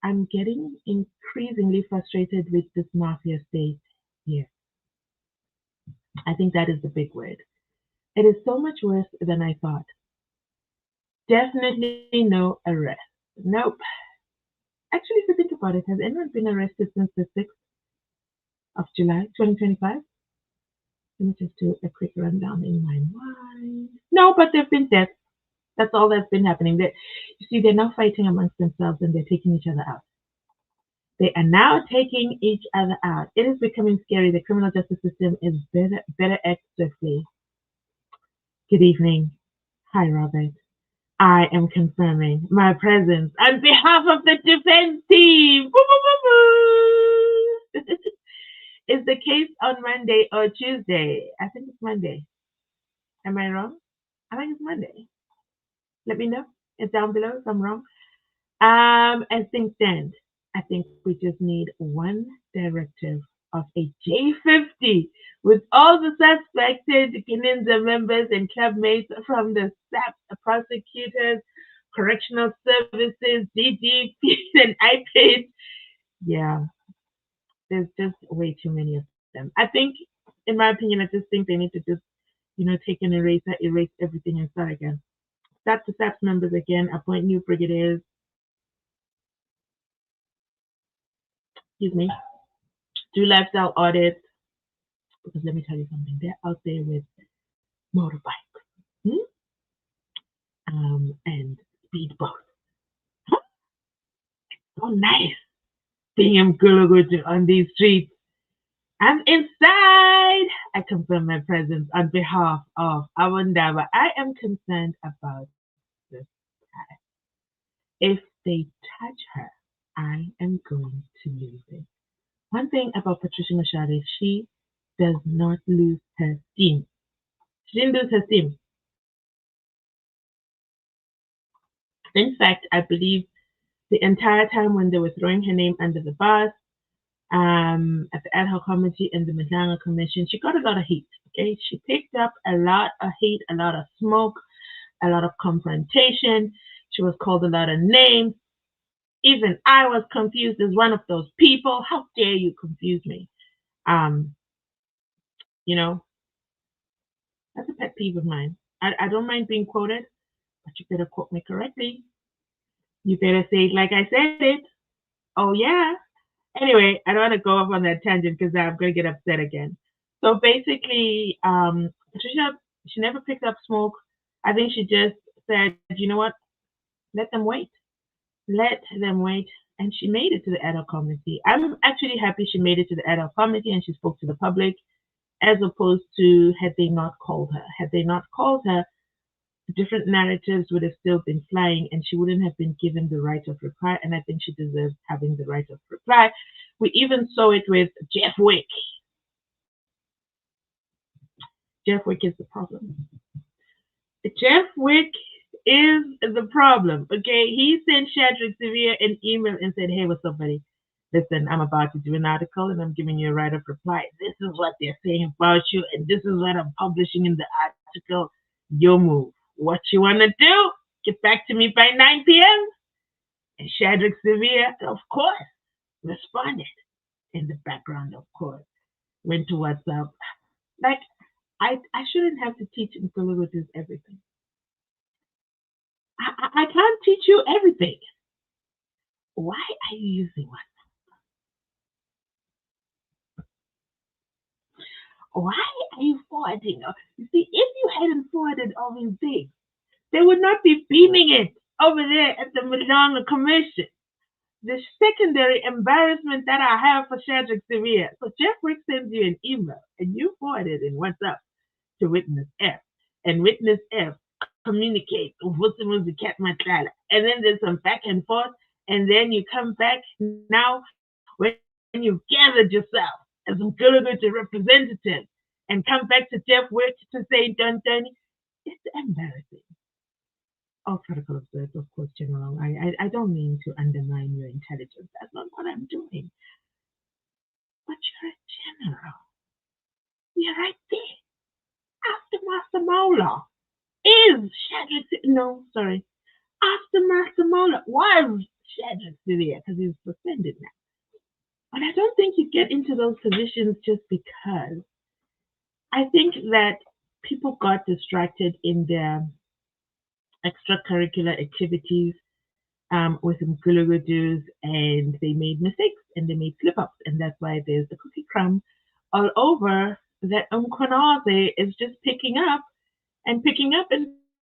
I'm getting increasingly frustrated with this mafia state here. I think that is the big word. It is so much worse than I thought. Definitely no arrest. Nope. Actually, if you think about it, has anyone been arrested since the 6th of July, 2025? Let me just do a quick rundown in my mind. No, but there have been deaths. That's all that's been happening. You see, they're now fighting amongst themselves and they're taking each other out. They are now taking each other out. It is becoming scary. The criminal justice system is better act swiftly. Good evening. Hi, Robert. I am confirming my presence on behalf of the defense team. Is the case on Monday or Tuesday? I think it's Monday. Am I wrong? I think it's Monday. Let me know. It's down below if I'm wrong. As things stand, I think we just need one directive of a J50 with all the suspected Keninza members and club mates from the SAP prosecutors, correctional services, DDPs, and IPs. Yeah, there's just way too many of them. I think, in my opinion, I just think they need to just, take an eraser, erase everything and start again. Start the SAP members again, appoint new brigadiers. Excuse me. Do lifestyle audits. Because let me tell you something, they're out there with motorbikes, and speed both. Huh? So nice being Mgulugudu on these streets. I'm inside. I confirm my presence on behalf of Awandaba. I am concerned about this guy. If they touch her, I am going to lose it. One thing about Patricia Machado is she does not lose her steam. She didn't lose her steam. In fact, I believe the entire time when they were throwing her name under the bus, at the ad hoc committee and the Mzansi Commission, she got a lot of heat. Okay, she picked up a lot of heat, a lot of smoke, a lot of confrontation. She was called a lot of names. Even I was confused as one of those people. How dare you confuse me? You know, that's a pet peeve of mine. I don't mind being quoted, but you better quote me correctly. You better say it like I said it. Oh yeah. Anyway, I don't want to go off on that tangent because I'm going to get upset again. So basically, Patricia, she never picked up smoke. I think she just said, you know what? Let them wait. Let them wait. And she made it to the ad hoc committee. I'm actually happy she made it to the ad hoc committee and she spoke to the public as opposed to had they not called her. Had they not called her, different narratives would have still been flying and she wouldn't have been given the right of reply. And I think she deserves having the right of reply. We even saw it with Jeff Wick. Jeff Wick is the problem. Jeff Wick is the problem. Okay, he sent Shadrach Severe an email and said, hey, what's up, buddy? Listen, I'm about to do an article and I'm giving you a right of reply. This is what they're saying about you and this is what I'm publishing in the article. Your move. What you want to do? Get back to me by 9 p.m. And Shadrach Severe, of course, responded in the background, of course. Went to WhatsApp. Like, I shouldn't have to teach Mgulugudu everything. I can't teach you everything. Why are you using WhatsApp? Why are you forwarding? You see, if you hadn't forwarded all these things, they would not be beaming it over there at the Mzansi Commission. The secondary embarrassment that I have for Shadrach Severe. So Jeff Wick sends you an email and you forward it in WhatsApp to Witness F. And Witness F communicates with the cat matlala. And then there's some back and forth. And then you come back now when you've gathered yourself as a good representative and come back to Jeff Wick to say Don Tony. It's embarrassing. All protocol observed, of course, General. I don't mean to undermine your intelligence. That's not what I'm doing. But you're a general. You're right there. After Master Mola is Shadrach. No, sorry. After Master Mola was Shadrach Severe because he's suspended now. But I don't think you get into those positions just because. I think that people got distracted in their extracurricular activities with Mgulugudu's and they made mistakes and they made slip-ups and that's why there's the cookie crumb all over that Umkonaze is just picking up and picking up and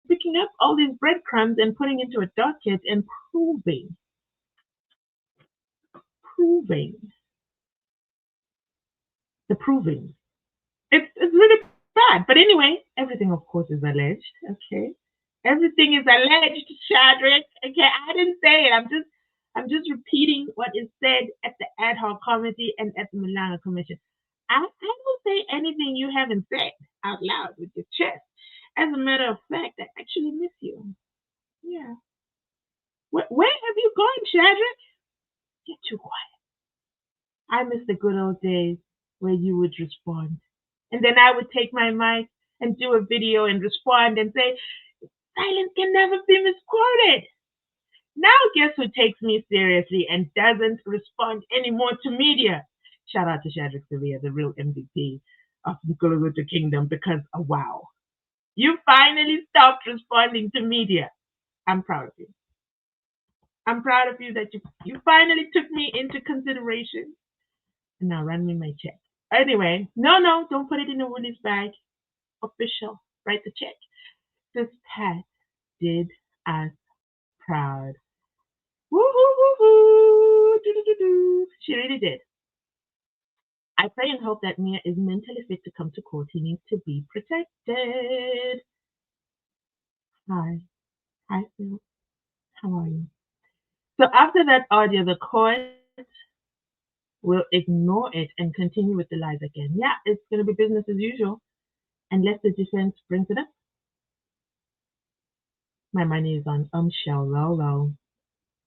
picking up all these breadcrumbs and putting into a docket and proving the proving. It's really bad. But anyway, everything of course is alleged. Okay. Everything is alleged, Shadrach. Okay, I didn't say it. I'm just repeating what is said at the ad hoc committee and at the Mzansi Commission. I don't say anything you haven't said out loud with your chest. As a matter of fact, I actually miss you. Yeah. Where have you gone, Shadrach? Get too quiet. I miss the good old days where you would respond. And then I would take my mic and do a video and respond and say, silence can never be misquoted. Now guess who takes me seriously and doesn't respond anymore to media? Shout out to Shadrach Severe, the real MVP of the Mgulugudu Kingdom, because wow. You finally stopped responding to media. I'm proud of you. I'm proud of you that you finally took me into consideration. And now run me my check. Anyway, no, don't put it in a Woolies bag. Official. Write the check. This pet did us proud. Woo hoo hoo hoo! Do. She really did. I pray and hope that Mia is mentally fit to come to court. He needs to be protected. Hi. Hi, Phil. How are you? So after that audio, the court will ignore it and continue with the lies again. Yeah, it's going to be business as usual unless the defense brings it up. My money is on Lolo,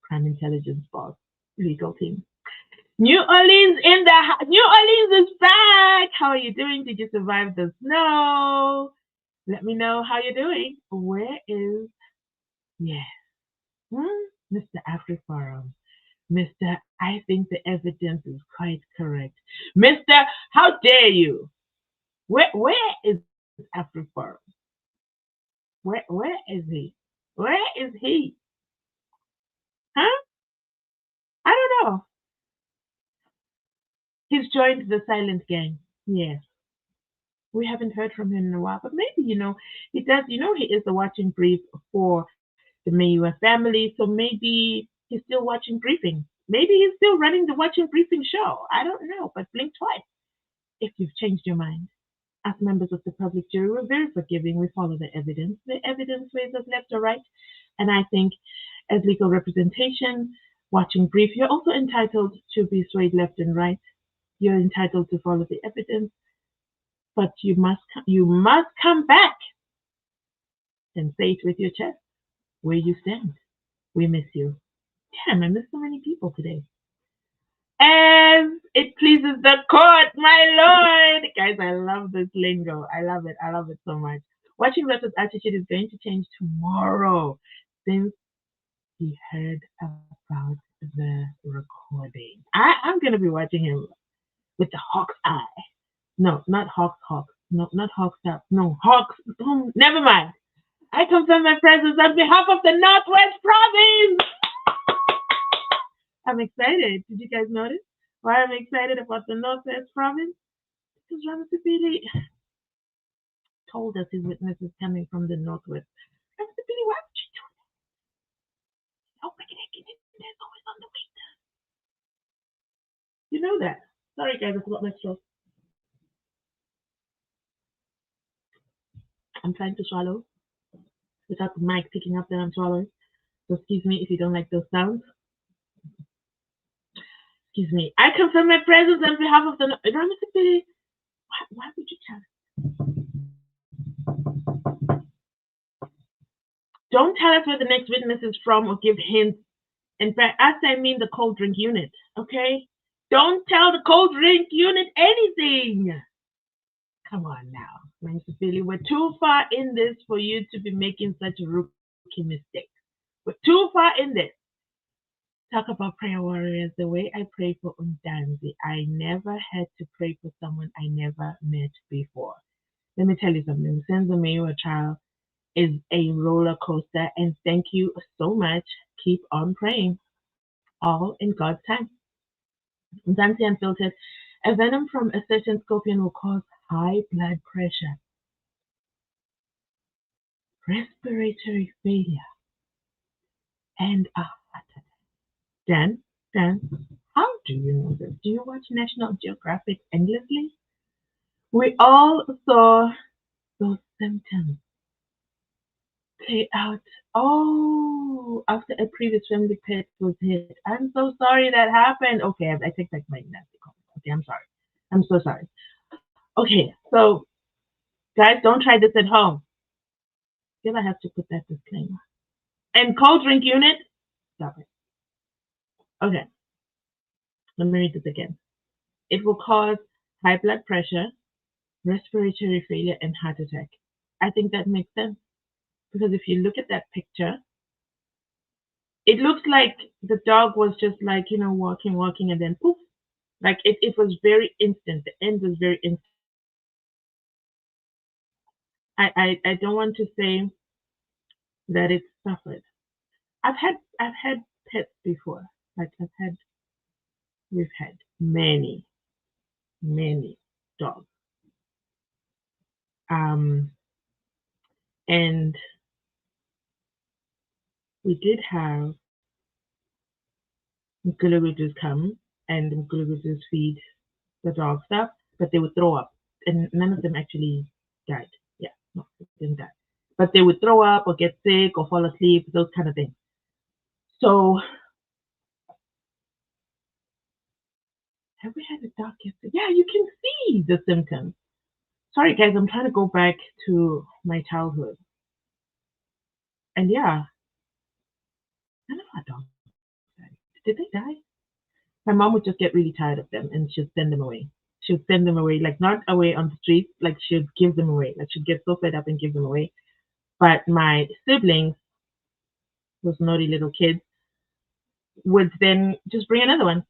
crime intelligence boss, legal team. New Orleans New Orleans is back. How are you doing? Did you survive the snow? Let me know how you're doing. Where is Mr. Afriforum? Mr. I think the evidence is quite correct. Mr. How dare you? Where is Afriforum? Where is he? Where is he? Huh? I don't know. He's joined the silent gang. Yes. We haven't heard from him in a while, but maybe, he does, he is the watching brief for the Mayua family, so maybe he's still watching briefing. Maybe he's still running the watching briefing show. I don't know, but blink twice if you've changed your mind. As members of the public jury, we're very forgiving. We follow the evidence. The evidence sways us left or right. And I think as legal representation, watching brief, you're also entitled to be swayed left and right. You're entitled to follow the evidence, but you must come back and say it with your chest where you stand. We miss you. Damn, I miss so many people today. As it pleases the court, my lord. Guys, I love this lingo. I love it. I love it so much. Watching Russell's attitude is going to change tomorrow since he heard about the recording. I'm going to be watching him with the hawk's eye. No, not hawk's hawk. No, not hawk's up. No, hawk's. Never mind. I confirm my presence on behalf of the Northwest Province. I'm excited. Did you guys notice why I'm excited about the Northwest Province? Because Ramosepele told us his witness is coming from the Northwest. Ramosepele, why would you do that? Nobody there's always on the way. You know that. Sorry guys, I forgot my straw. I'm trying to swallow without the mic picking up that I'm swallowing. So excuse me if you don't like those sounds. Excuse me. I confirm my presence on behalf of the Ramosepele. Why would you tell us? Don't tell us where the next witness is from or give hints. In fact, as I mean the cold drink unit, okay? Don't tell the cold drink unit anything. Come on now, Mzansi. We're too far in this for you to be making such a rookie mistake. We're too far in this. Talk about prayer warriors. The way I pray for Ntanzi, I never had to pray for someone I never met before. Let me tell you something. Since the Mayua trial is a roller coaster, and thank you so much. Keep on praying. All in God's time. Mzansi Unfiltered. A venom from a certain scorpion will cause high blood pressure, respiratory failure, and a heart attack. Dan, how do you know this? Do you watch National Geographic endlessly? We all saw those symptoms play out. Oh, after a previous family pet was hit. I'm so sorry that happened. Okay, I take back my nasty comment. Okay, I'm sorry. I'm so sorry. Okay, so guys, don't try this at home. Still, I have to put that disclaimer. And cold drink unit, stop it. Okay, let me read this again. It will cause high blood pressure, respiratory failure, and heart attack. I think that makes sense because if you look at that picture, it looks like the dog was just like, walking, and then poof. Like it was very instant. The end was very instant. I don't want to say that it suffered. I've had pets before. Like we've had many dogs. And we did have Mkulugutus come and Mkulugutus feed the dog stuff, but they would throw up, and none of them actually died. Yeah, no, they didn't die, but they would throw up or get sick or fall asleep, those kind of things. So, have we had a dog yesterday? Yeah, you can see the symptoms. Sorry, guys, I'm trying to go back to my childhood, and yeah, none of our dogs died. Did they die? My mom would just get really tired of them and she'd send them away. She'd send them away, like not away on the street, like she'd give them away. Like she'd get so fed up and give them away. But my siblings, those naughty little kids, would then just bring another one.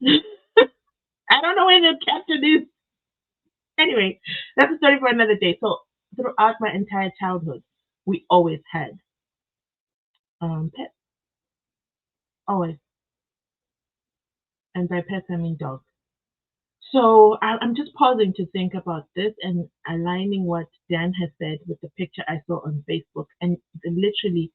I don't know where they captured this. Anyway, that's a story for another day. So throughout my entire childhood, we always had pets, always. And by pets, I mean dogs. So I'm just pausing to think about this and aligning what Dan has said with the picture I saw on Facebook. And literally,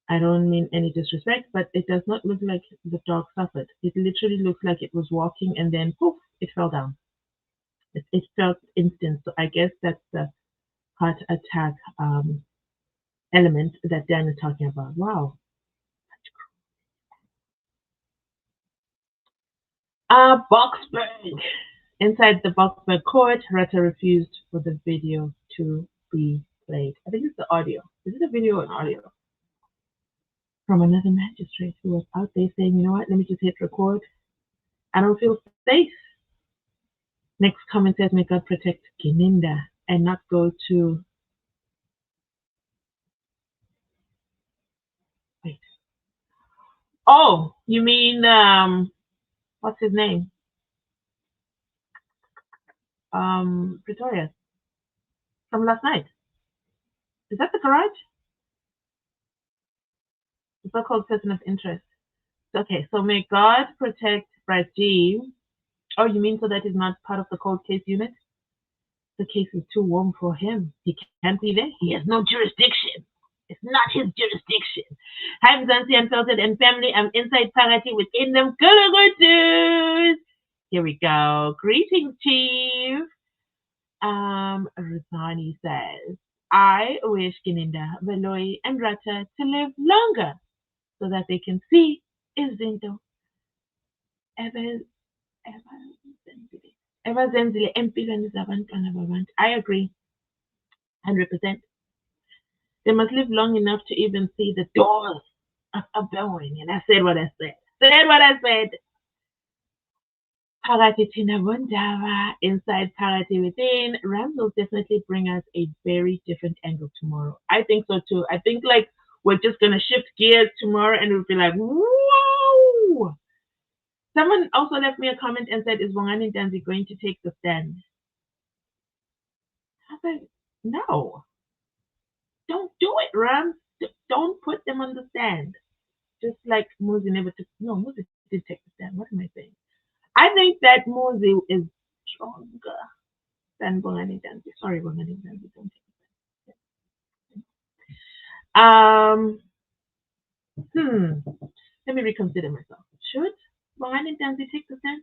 I don't mean any disrespect, but it does not look like the dog suffered. It literally looks like it was walking and then poof, it fell down. It felt instant. So I guess that's the heart attack element that Dan is talking about. Wow. Boxburg. Inside the Boxburg court, Rata refused for the video to be played. I think it's the audio. Is it a video or an audio? From another magistrate who was out there saying, you know what, let me just hit record. I don't feel safe. Next comment says, may God protect Gininda and not go to. Wait. Oh, you mean, what's his name? Pretoria from last night. Is that the garage? The so-called person of interest. Okay, so may God protect Rajiv. Oh, you mean so that he's not part of the cold case unit? The case is too warm for him. He can't be there. He has no jurisdiction. It's not his jurisdiction. Hi, Mzansi Unfiltered and family. I'm inside Parati within them Gulugutus. Here we go. Greetings, Chief. Rizani says, I wish Gininda, Veloy, and Rata to live longer so that they can see izinto ever ebazenzile empilweni zabantwana babantu. I agree, 100%. They must live long enough to even see the doors of going. And I said what I said. Said what I said. Parati Tina Bundava, inside Parati within. Rams will definitely bring us a very different angle tomorrow. I think so too. I think like we're just gonna shift gears tomorrow and we'll be like, whoa. Someone also left me a comment and said, is Bongani Ntanzi'S going to take the stand? I was like, no. Don't do it, Rams. Don't put them on the stand. Just like Muzi never took. No, Muzi did take the stand. What am I saying? I think that Muzi is stronger than Bongani Ntanzi. Sorry, Bongani Ntanzi, don't take the stand. Let me reconsider myself. Should Bongani Ntanzi take the stand?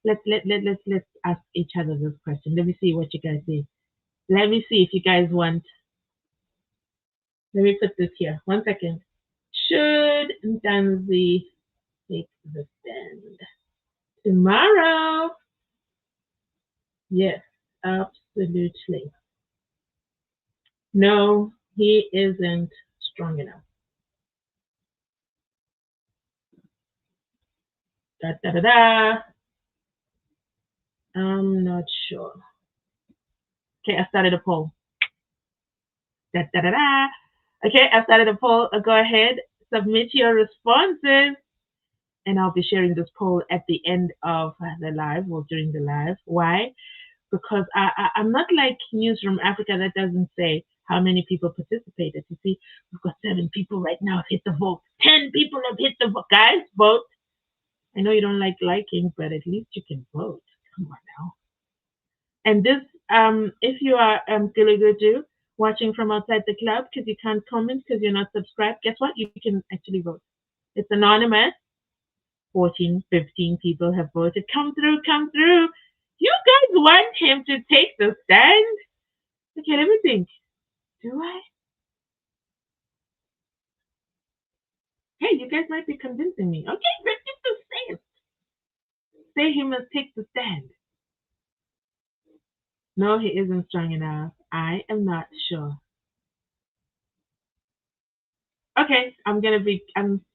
Let's ask each other this question. Let me see what you guys say. Let me see if you guys want. Let me put this here. 1 second. Should Ntanzi take the stand tomorrow? Yes, absolutely. No, he isn't strong enough. Da da da da. I'm not sure. Okay, I started a poll. Da da da da. Okay, I started a poll. Go ahead, submit your responses, and I'll be sharing this poll at the end of the live or during the live. Why? Because I'm not like News from Africa that doesn't say how many people participated. You see, we've got 7 people right now hit the vote. 10 people have hit the vote. Guys, vote. I know you don't like liking, but at least you can vote. Come on now. And this, if you are Gulugudu, watching from outside the club because you can't comment because you're not subscribed, guess what? You can actually vote. It's anonymous. 14, 15 people have voted. Come through, come through. You guys want him to take the stand? Okay, let me think. Do I? Hey, you guys might be convincing me. Okay, 50%. Say he must take the stand. No, he isn't strong enough. I am not sure. Okay, I'm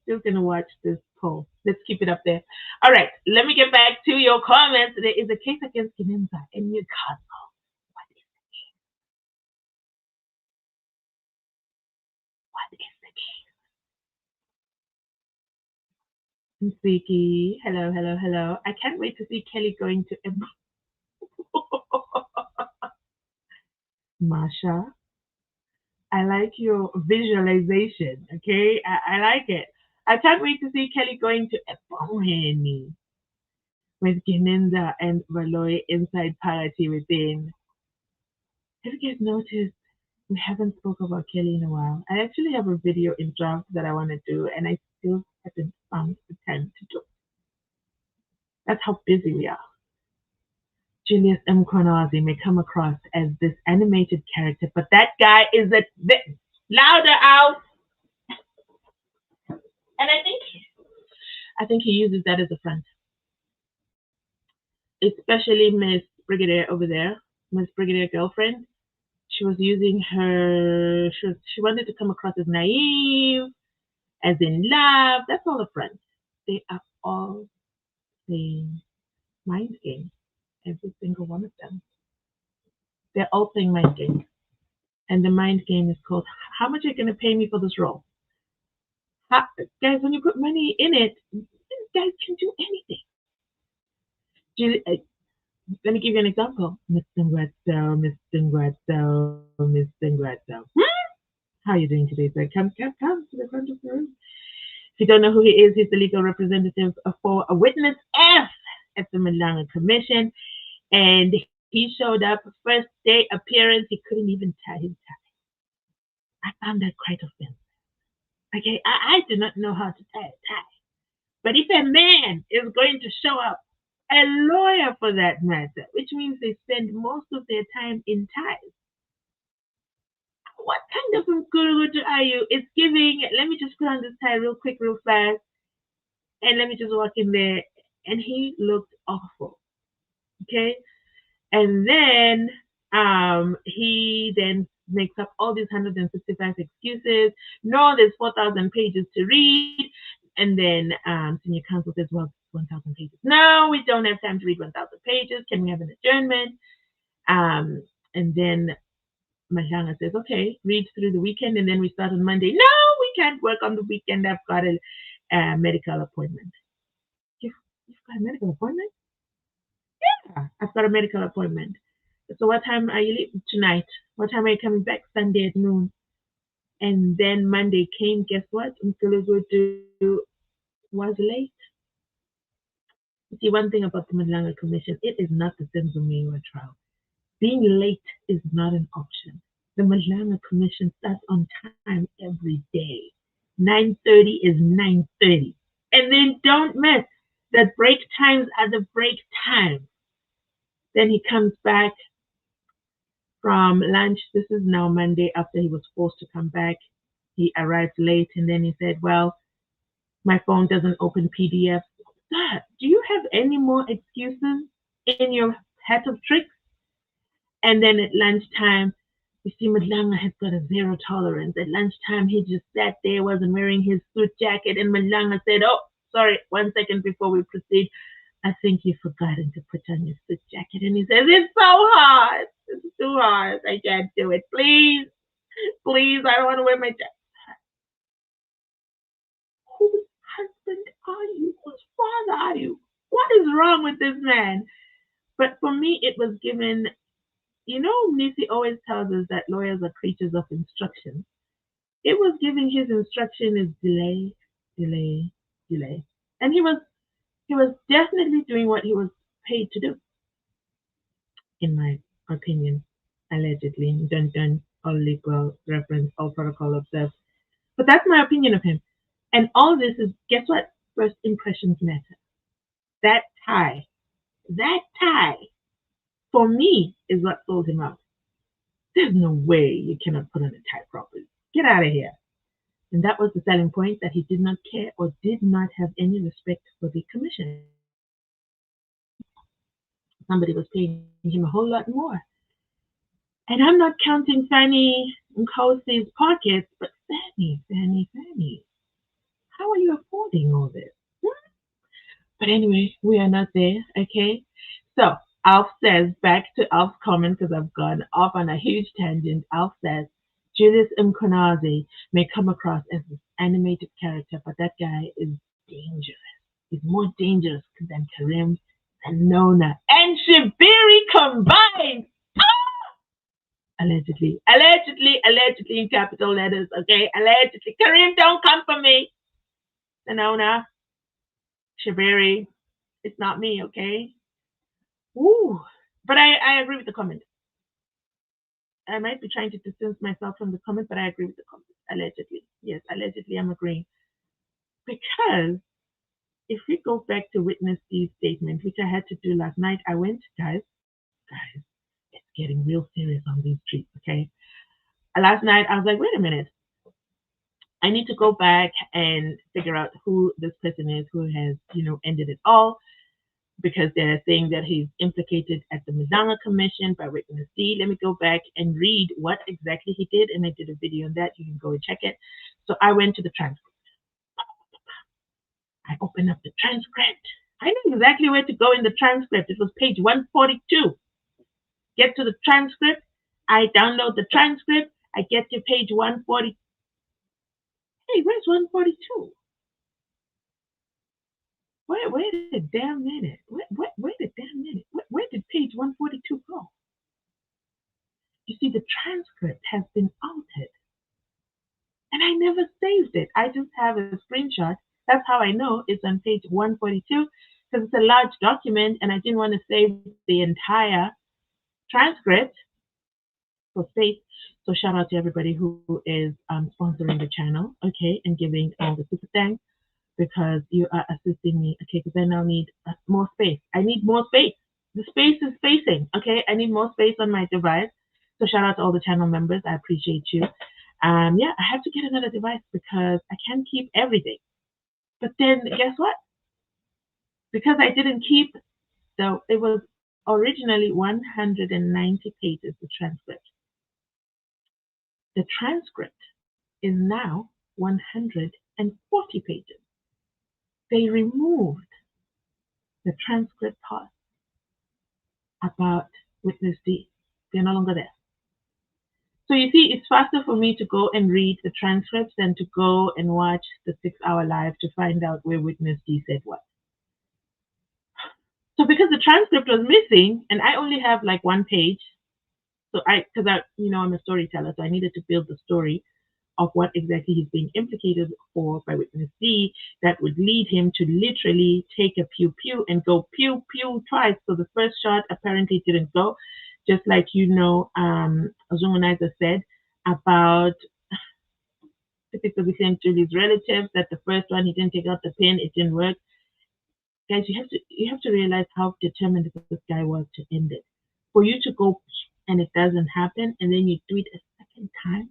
still gonna watch this poll. Let's keep it up there. All right, let me get back to your comments. There is a case against Ginenza in Newcastle. What is the case? Msiki, hello, hello, hello. I can't wait to see Kelly going to Masha. I like your visualization, okay? I like it. I can't wait to see Kelly going to Ebony with Ginenza and Valoy inside party within. Have you guys noticed we haven't spoke about Kelly in a while? I actually have a video in draft that I want to do, and I still haven't found the time to do it. That's how busy we are. Julius M. Konazi may come across as this animated character, but that guy is louder out. And I think he uses that as a front. Especially Miss Brigadier over there, Miss Brigadier girlfriend. She was using her, she wanted to come across as naive, as in love. That's all a front. They are all playing mind games. Every single one of them. They're all playing mind games. And the mind game is called, how much are you going to pay me for this role? Guys, when you put money in it, these guys can do anything. Let me give you an example. Mr. Nguesso, Mr. Nguesso, Mr. Nguesso. How are you doing today, sir? Come to the front of the room. If you don't know who he is, he's the legal representative for a witness F at the Malanga Commission. And he showed up, first day appearance, he couldn't even tie his tie. I found that quite offensive. Okay, I do not know how to tie a tie. But if a man is going to show up, a lawyer for that matter, which means they spend most of their time in ties. What kind of Mkulugutu are you? It's giving, let me just put on this tie real quick, real fast, and let me just walk in there. And he looked awful. Okay? And then he then makes up all these 165 excuses. No, there's 4,000 pages to read. And then senior counsel says, well, 1,000 pages. No, we don't have time to read 1,000 pages. Can we have an adjournment? And then Mahanga says, okay, read through the weekend and then we start on Monday. No, we can't work on the weekend. I've got a medical appointment. You've got a medical appointment? Yeah, I've got a medical appointment. So what time are you leaving tonight? What time are you coming back? Sunday at noon. And then Monday came. Guess what? Mkulugutu was late. See, one thing about the Malanga Commission, it is not the Senzumewa trial. Being late is not an option. The Malanga Commission starts on time every day. 9:30 is 9:30. And then don't miss that break times are the break times. Then he comes back from lunch. This is now Monday after he was forced to come back. He arrived late and then he said, well, my phone doesn't open PDF. Sir, do you have any more excuses in your hat of tricks? And then at lunchtime, you see Malanga has got a zero tolerance. At lunchtime, he just sat there, wasn't wearing his suit jacket, and Malanga said, oh, sorry, 1 second before we proceed, I think you've forgotten to put on your suit jacket. And he says, it's so hard. It's too hard. I can't do it. Please, please, I don't want to wear my jacket. Whose husband are you? Whose father are you? What is wrong with this man? But for me, it was given, you know, Nisi always tells us that lawyers are creatures of instruction. It was giving his instruction is delay, delay, delay. And he was definitely doing what he was paid to do, in my opinion, allegedly. Dun dun. all legal reference, all protocol observed. But that's my opinion of him. And all this is, guess what? First impressions matter. That tie, that tie, for me, is what sold him out. There's no way you cannot put on a tie properly. Get out of here. And that was the selling point, that he did not care or did not have any respect for the commission. Somebody was paying him a whole lot more. And I'm not counting Fanny Nkosi's pockets, but Fanny, how are you affording all this? But anyway, we are not there, okay? So Alf says, back to Alf's comment, because I've gone off on a huge tangent. Alf says, Julius Mkonazi may come across as this animated character, but that guy is dangerous. He's more dangerous than Karim and Nona and Shibiri combined. Allegedly in capital letters, okay? Allegedly. Karim, don't come for me. Nona, Shibiri, it's not me, okay? Ooh. But I agree with the comment. I might be trying to distance myself from the comment, but I agree with the comment. Allegedly. Yes, allegedly I'm agreeing. Because if we go back to witness D's statement, which I had to do last night, I went, guys, it's getting real serious on these streets, okay? Last night I was like, wait a minute. I need to go back and figure out who this person is who has, ended it all, because they're saying that he's implicated at the Mazanga Commission by witness D. Let me go back and read what exactly he did, and I did a video on that. You can go and check it. So I went to the transcript. I opened up the transcript. I knew exactly where to go in the transcript. It was page 142. Get to the transcript. I download the transcript. I get to page 140. Hey, where's 142? Wait a damn minute. Wait a damn minute. Where did page 142 go? You see, the transcript has been altered. And I never saved it. I just have a screenshot. That's how I know it's on page 142, because it's a large document and I didn't want to save the entire transcript for space. So shout out to everybody who is sponsoring the channel, okay, and giving all the super thanks, because you are assisting me, okay, because I now need more space. I need more space. The space is spacing, okay? I need more space on my device. So shout out to all the channel members. I appreciate you. Yeah, I have to get another device because I can't keep everything. But then guess what? Because I didn't keep, so it was originally 190 pages, the transcript. The transcript is now 140 pages. They removed the transcript part about witness D. They're no longer there. So you see, it's faster for me to go and read the transcripts than to go and watch the 6-hour live to find out where witness D said what. So because the transcript was missing and I only have like one page, so because I'm a storyteller, so I needed to build the story of what exactly he's being implicated for by witness D, that would lead him to literally take a pew pew and go pew pew twice. So the first shot apparently didn't go, just like Zungunaiza said about typically saying to his relatives that the first one he didn't take out the pin, it didn't work. Guys, you have to realize how determined this guy was to end it. For you to go and it doesn't happen, and then you do it a second time,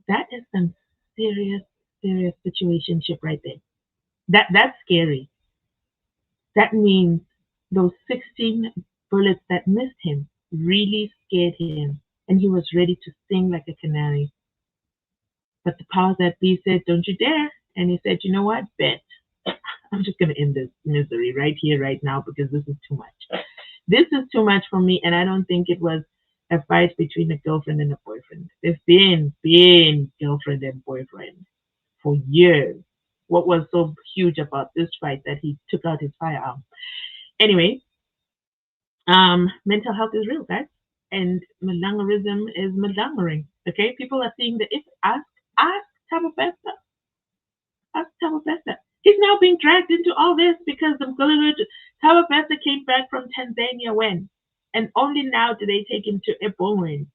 that is some serious situationship right there. That's scary. That means those 16 bullets that missed him really scared him, and he was ready to sing like a canary. But the powers that be said, "Don't you dare!" And he said, "You know what? Bet. I'm just going to end this misery right here, right now, because this is too much. This is too much for me, and I don't think it was a fight between a girlfriend and a boyfriend. They've been girlfriend and boyfriend for years. What was so huge about this fight that he took out his firearm? Anyway, mental health is real, guys, and malangerism is malangering. Okay, people are seeing the if. Ask Tabafesta. Ask Tabafesta. He's now being dragged into all this because the Tabafesta came back from Tanzania when, and only now do they take him to Ebonwen.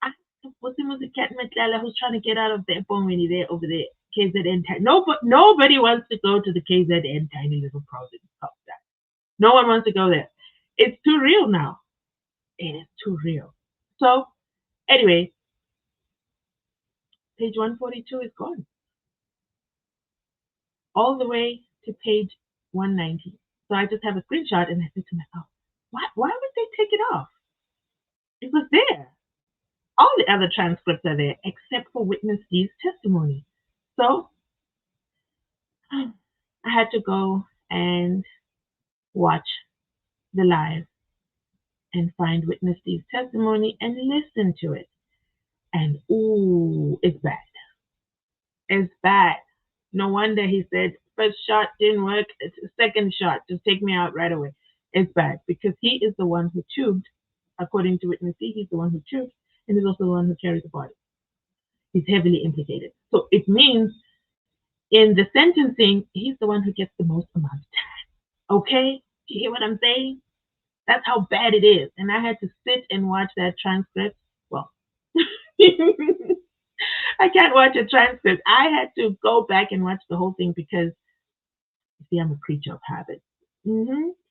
Ask Pusimuzi Cat Matlala who's trying to get out of the Bongani there over there. KZN tiny. Nobody wants to go to the KZN tiny little province. No one wants to go there. It's too real now. It is too real. So, anyway, page 142 is gone. All the way to page 190. So I just have a screenshot and I said to myself, why would they take it off? It was there. All the other transcripts are there except for Witness D's testimony. So I had to go and watch the live and find Witness D's testimony and listen to it. And ooh, it's bad. It's bad. No wonder he said, first shot didn't work, second shot, just take me out right away. It's bad because he is the one who tubed, according to Witness D, he's the one who tubed, and he's also the one who carries the body. He's heavily implicated. So it means in the sentencing, he's the one who gets the most amount of time. Okay? Do you hear what I'm saying? That's how bad it is. And I had to sit and watch that transcript. Well, I can't watch a transcript. I had to go back and watch the whole thing because, you see, I'm a creature of habit.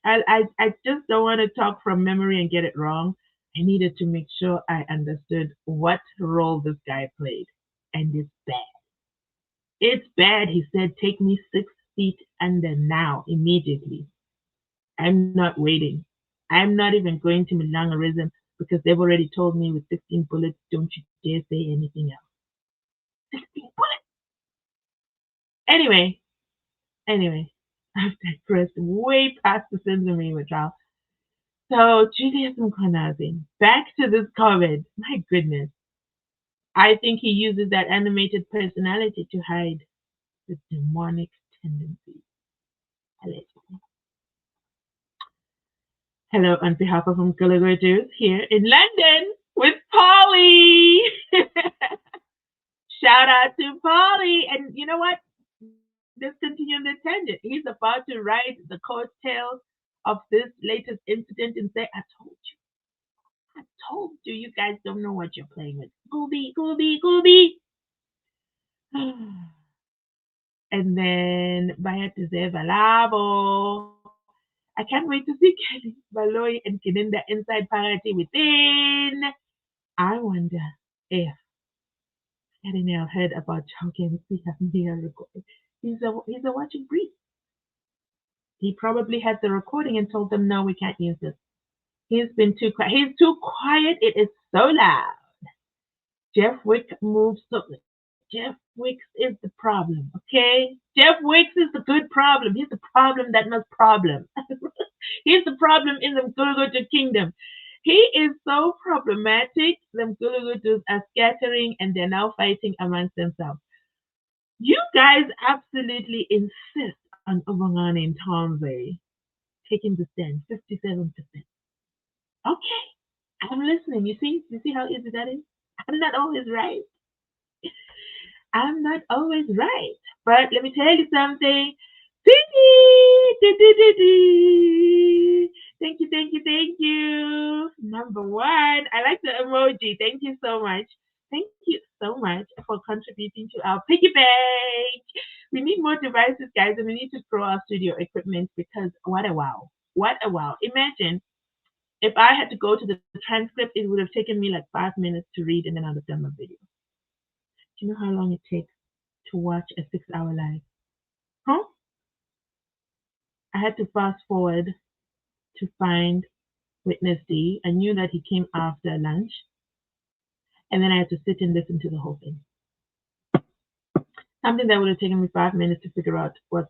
I just don't want to talk from memory and get it wrong. I needed to make sure I understood what role this guy played. And it's bad. It's bad. He said, take me 6 feet under now, immediately. I'm not waiting. I'm not even going to Milangarism because they've already told me with 16 bullets, don't you dare say anything else. 16 bullets. Anyway, I've digressed way past the Senzimima trial. So, Julius Mkhwanazi, back to this COVID. My goodness. I think he uses that animated personality to hide the demonic tendencies. Allegedly. Hello, on behalf of Mgulagurus here in London with Polly. Shout out to Polly. And you know what? Let's continue on the tangent. He's about to ride the coattails of this latest incident and say, I told you, you guys don't know what you're playing with. Gooby. And then Bayatizeva Labo. I can't wait to see Kelly Baloyi and Kininda inside party within. I wonder if Kerinel heard about Chowken Sihamia recording. He's a watching brief. He probably had the recording and told them, no, we can't use this. He's been too quiet. He's too quiet. It is so loud. Jeff Wick moves slowly. Jeff Wicks is the problem, okay? Jeff Wicks is the good problem. He's the problem that must problem. He's the problem in the Mgulugudu kingdom. He is so problematic. The Mgulugudus are scattering and they're now fighting amongst themselves. You guys absolutely insist on Bongani Ntanzi'S taking the stand, 57%. Okay, I'm listening. You see how easy that is? I'm not always right. I'm not always right. But let me tell you something. Thank you. Number 1. I like the emoji. Thank you so much. Thank you so much for contributing to our piggy bank. We need more devices, guys, and we need to grow our studio equipment because what a wow. What a wow. Imagine if I had to go to the transcript, it would have taken me like 5 minutes to read and then I'd have done my video. Do you know how long it takes to watch a 6-hour live? Huh? I had to fast forward to find Witness D. I knew that he came after lunch. And then I had to sit and listen to the whole thing. Something that would have taken me 5 minutes to figure out who's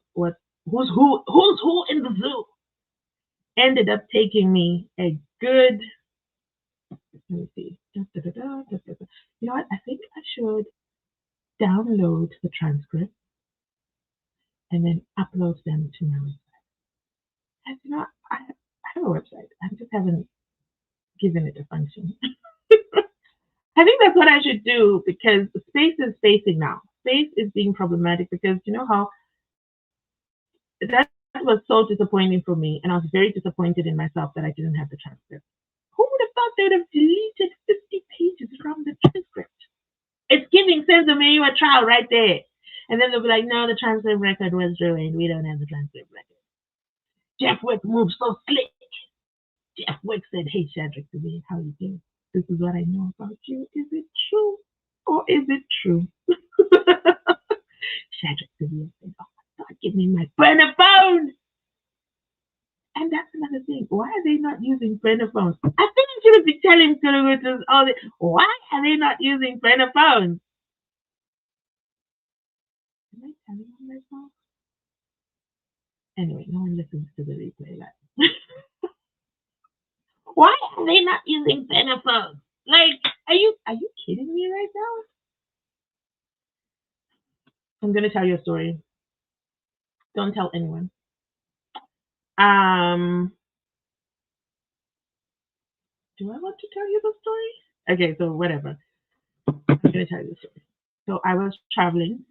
who in the zoo. Ended up taking me a good, let me see. You know what? I think I should download the transcript and then upload them to my website. And you know, I have a website. I just haven't given it a function. I think that's what I should do because space is spacing now. Space is being problematic because you know how that was so disappointing for me, and I was very disappointed in myself that I didn't have the transcript. Who would have thought they would have deleted 50 pages from the transcript? sends a manual trial right there. And then they'll be like, no, the transcript record was ruined. We don't have the transcript record. Jeff Wick moves so slick. Jeff Wick said, hey, Shadrach to me, how you doing? This is what I know about you. Is it true? Or is it true? Shadrach to me said, oh my God, give me my burner phone. And that's another thing. Why are they not using burner phones? I think I should be telling Kulugutus all this. Why are they not using burner phones? Am I telling on myself? Anyway, no one listens to the replay live. Why are they not using burner phones? Like, are you kidding me right now? I'm gonna tell you a story. Don't tell anyone. Do I want to tell you the story? Okay, so whatever. I'm gonna tell you the story. So I was traveling,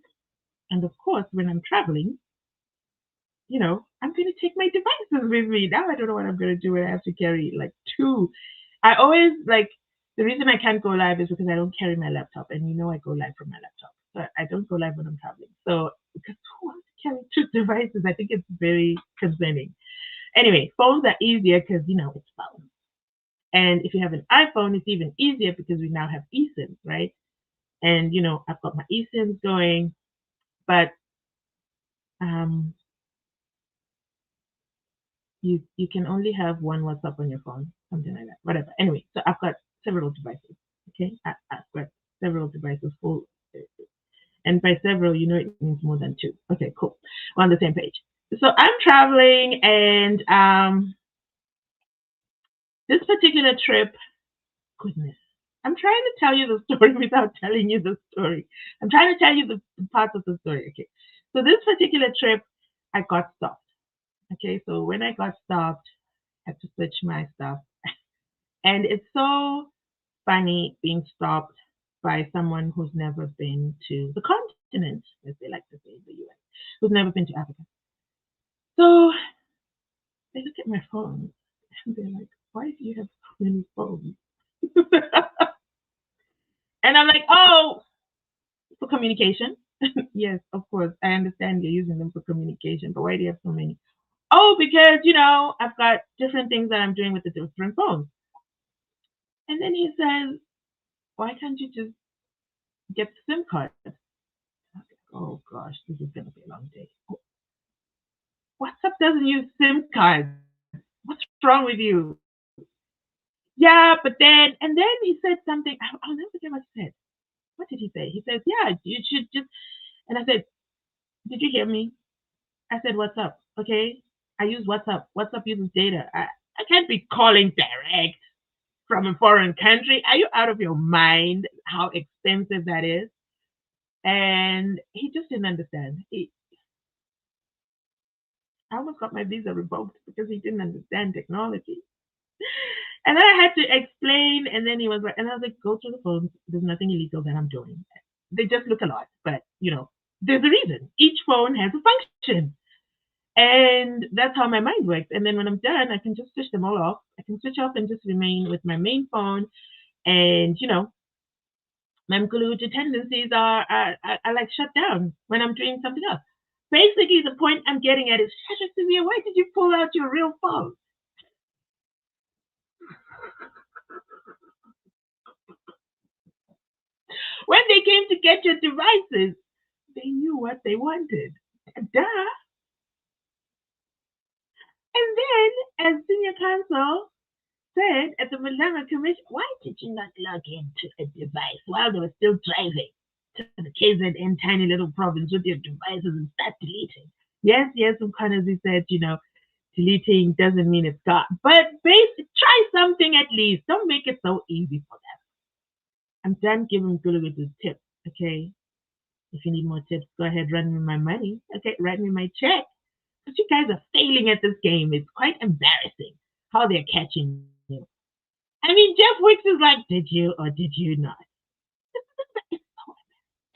and of course, when I'm traveling, I'm going to take my devices with me. Now I don't know what I'm going to do when I have to carry like two. I always the reason I can't go live is because I don't carry my laptop. And I go live from my laptop. But I don't go live when I'm traveling. So because who wants to carry two devices? I think it's very concerning. Anyway, phones are easier because, it's phones. And if you have an iPhone, it's even easier because we now have eSIMs, right? And, I've got my eSIMs going. But you can only have one WhatsApp on your phone, something like that. Whatever. Anyway, so I've got several devices. Okay, I've got several devices full, and by several, it means more than two. Okay, cool. We're on the same page. So I'm traveling, and this particular trip, goodness, I'm trying to tell you the story without telling you the story. I'm trying to tell you the parts of the story. Okay, so this particular trip, I got stopped. Okay, so when I got stopped, I had to switch my stuff. And it's so funny being stopped by someone who's never been to the continent, as they like to say in the US, who's never been to Africa. So they look at my phone and they're like, why do you have so many phones? And I'm like, oh, for communication. Yes, of course. I understand you're using them for communication, but why do you have so many? Oh, because, I've got different things that I'm doing with the different phones. And then he says, why can't you just get the SIM card? Oh gosh, this is going to be a long day. WhatsApp doesn't use SIM cards. What's wrong with you? Yeah, but and then he said something. I'll never forget what he said. What did he say? He says, yeah, you should just. And I said, did you hear me? I said, WhatsApp, okay? I use WhatsApp. WhatsApp uses data. I can't be calling direct from a foreign country. Are you out of your mind how expensive that is? And he just didn't understand. I almost got my visa revoked because he didn't understand technology. And then I had to explain, and then he was like, and I was like, go through the phones. There's nothing illegal that I'm doing. They just look a lot, but there's a reason. Each phone has a function. And that's how my mind works. And then when I'm done, I can just switch them all off. I can switch off and just remain with my main phone. And, my Mkulutu tendencies are like shut down when I'm doing something else. Basically, the point I'm getting at is, Severe, why did you pull out your real phone? When they came to get your devices, they knew what they wanted. Duh. And then, as senior counsel said at the Malama Commission, why did you not log into a device while they were still driving to the KZN tiny little province with your devices and start deleting? Yes, Mkhwanazi said, deleting doesn't mean it's gone. But try something at least. Don't make it so easy for them. I'm done giving Gulugutu tips, okay? If you need more tips, go ahead, run me my money. Okay, write me my check. But you guys are failing at this game. It's quite embarrassing how they're catching you. I mean, Jeff Wicks is like, did you or did you not?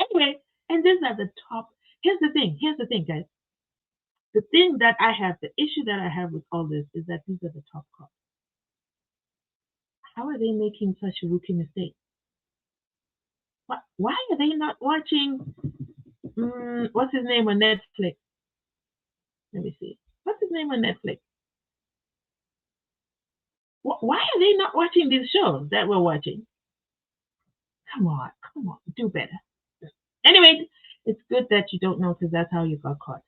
Anyway, and these are the top. Here's the thing, guys. The thing that I have, the issue that I have with all this is that these are the top cops. How are they making such a rookie mistake? Why are they not watching? What's his name on Netflix? Let me see. What's his name on Netflix? Why are they not watching these shows that we're watching? Come on, do better. Anyway, it's good that you don't know because that's how you got caught.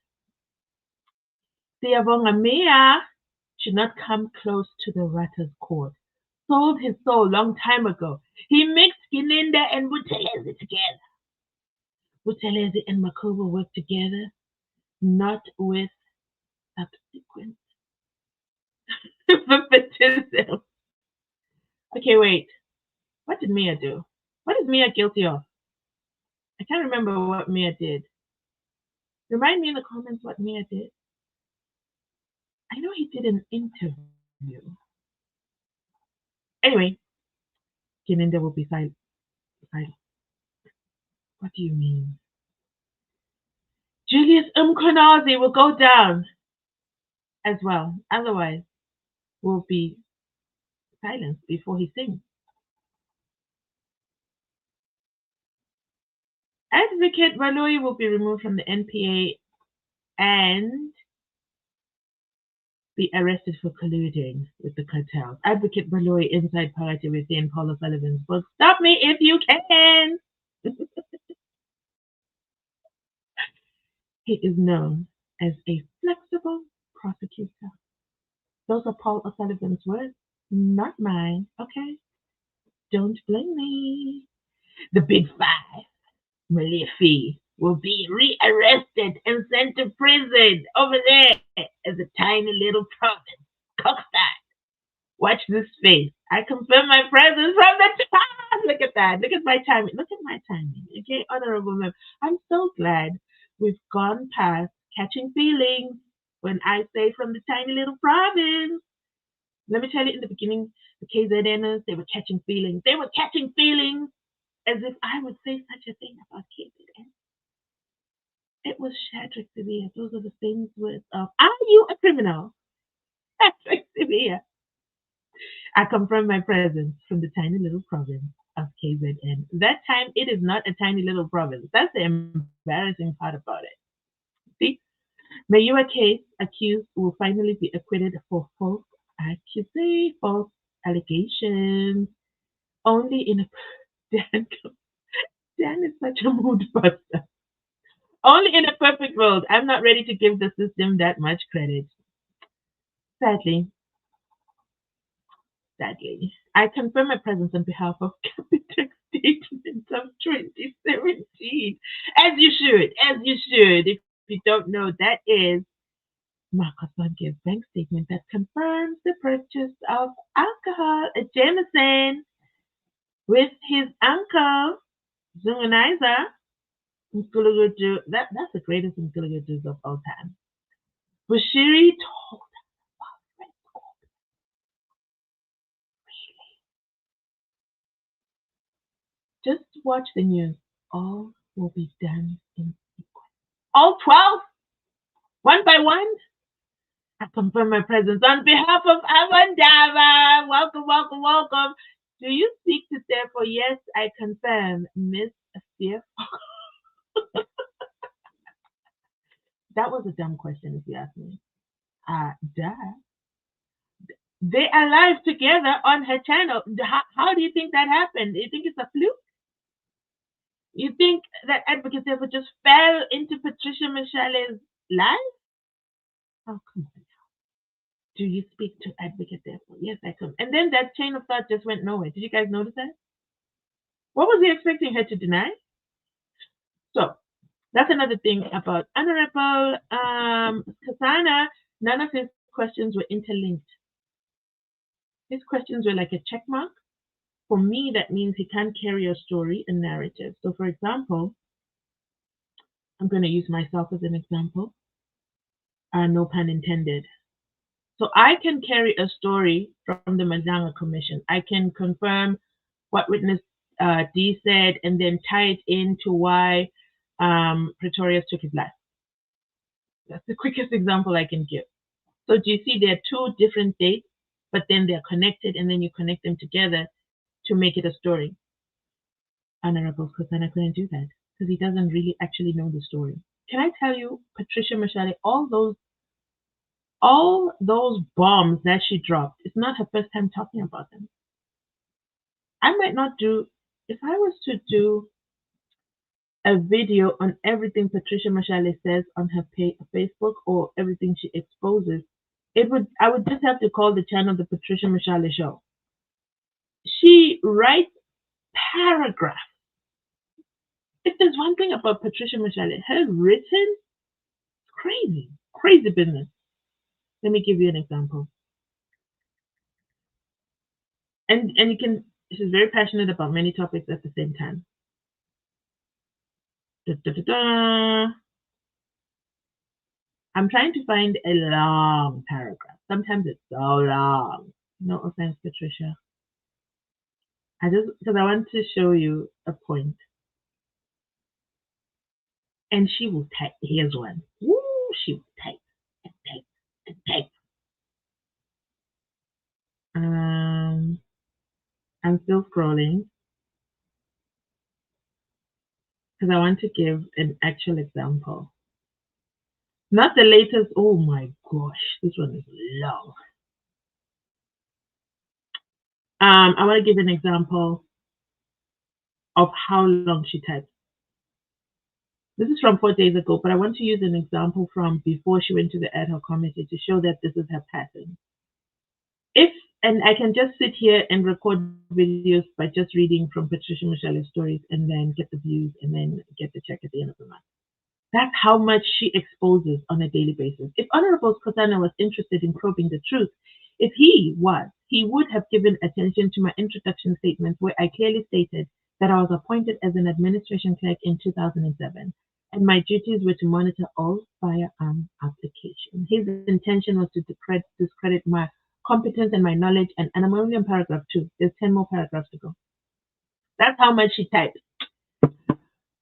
Siyabonga Mia should not come close to the Ratter's court. Sold his soul long time ago. He mixed Gininda and Buthelezi together. Buthelezi and Makobo worked together, not with subsequent favoritism. Okay, wait. What did Mia do? What is Mia guilty of? I can't remember what Mia did. Remind me in the comments what Mia did. I know he did an interview. Anyway, Gininda will be silent. What do you mean? Julius Umkonazi will go down as well. Otherwise, will be silenced before he sings. Advocate Baloyi will be removed from the NPA and be arrested for colluding with the cartels. Advocate Baloyi inside party within Paula Sullivan's book. Stop me if you can. He is known as a flexible prosecutor. Those are Paul O'Sullivan's words, not mine, okay? Don't blame me. The Big Five, Malifi, will be rearrested and sent to prison over there as a tiny little province. Cockstad. Watch this face. I confirm my presence from the top. Look at that. Look at my timing. Look at my timing. Okay, honorable member. I'm so glad we've gone past catching feelings when I say from the tiny little province. Let me tell you, in the beginning, the KZNers, they were catching feelings. They were catching feelings as if I would say such a thing about KZN. It was Shadrach Sevilla. Those are the famous words of, are you a criminal? Shadrach Sevilla. I confirm my presence from the tiny little province of KZN. That time, it is not a tiny little province. That's the embarrassing part about it. See? Mayua case accused will finally be acquitted for false allegations. Only in a Dan is such a mood buster. Only in a perfect world, I'm not ready to give the system that much credit. Sadly, I confirm my presence on behalf of Capitec Statement of 2017. As you should. If you don't know, that is Marcos Vange's bank statement that confirms the purchase of alcohol at Jameson with his uncle, Zunganiza Nkulugudu. That's the greatest Nkulugudus of all time. Bushiri told just watch the news. All will be done in sequence. All 12? One by one? I confirm my presence on behalf of Avandava. Welcome. Do you speak to Therefore? Yes, I confirm, Miss Fear. That was a dumb question, if you ask me. Duh. They are live together on her channel. How do you think that happened? Do you think it's a fluke? You think that Advocate Therefore just fell into Patricia Michelle's live? Oh, come on. Do you speak to Advocate Therefore? Yes, I can. And then that chain of thought just went nowhere. Did you guys notice that? What was he expecting her to deny? So, that's another thing about Honorable Kasana. None of his questions were interlinked. His questions were like a check mark. For me, that means he can't carry a story, a narrative. So, for example, I'm going to use myself as an example. No pun intended. So I can carry a story from the Mazanga Commission. I can confirm what witness D said and then tie it into why Pretorius took his life. That's the quickest example I can give. So do you see there are two different dates, but then they're connected and then you connect them together to make it a story. Honorable Kosana couldn't do that because he doesn't really actually know the story. Can I tell you, Patricia Mashale, all those bombs that she dropped, it's not her first time talking about them. I might not do if I was to do a video on everything Patricia Mashale says on her Facebook or everything she exposes. I would just have to call the channel the Patricia Mashale Show. She writes paragraphs. If there's one thing about Patricia Mashale, her written, crazy, crazy business. Let me give you an example. And you can. She's very passionate about many topics at the same time. Da, da, da, da. I'm trying to find a long paragraph. Sometimes it's so long. No offense, Patricia. Because I want to show you a point. And she will type. Here's one. Woo, she will type and type and type. I'm still scrolling because I want to give an actual example. Not the latest. Oh my gosh, this one is long. I want to give an example of how long she types. This is from 4 days ago, but I want to use an example from before she went to the ad hoc committee to show that this is her pattern. And I can just sit here and record videos by just reading from Patricia Mashale's stories and then get the views and then get the check at the end of the month. That's how much she exposes on a daily basis. If Honorable Kosana was interested in probing the truth, if he would have given attention to my introduction statement where I clearly stated that I was appointed as an administration clerk in 2007, and my duties were to monitor all firearm applications. His intention was to discredit my competence and my knowledge, and I'm only on paragraph 2. There's 10 more paragraphs to go. That's how much she typed.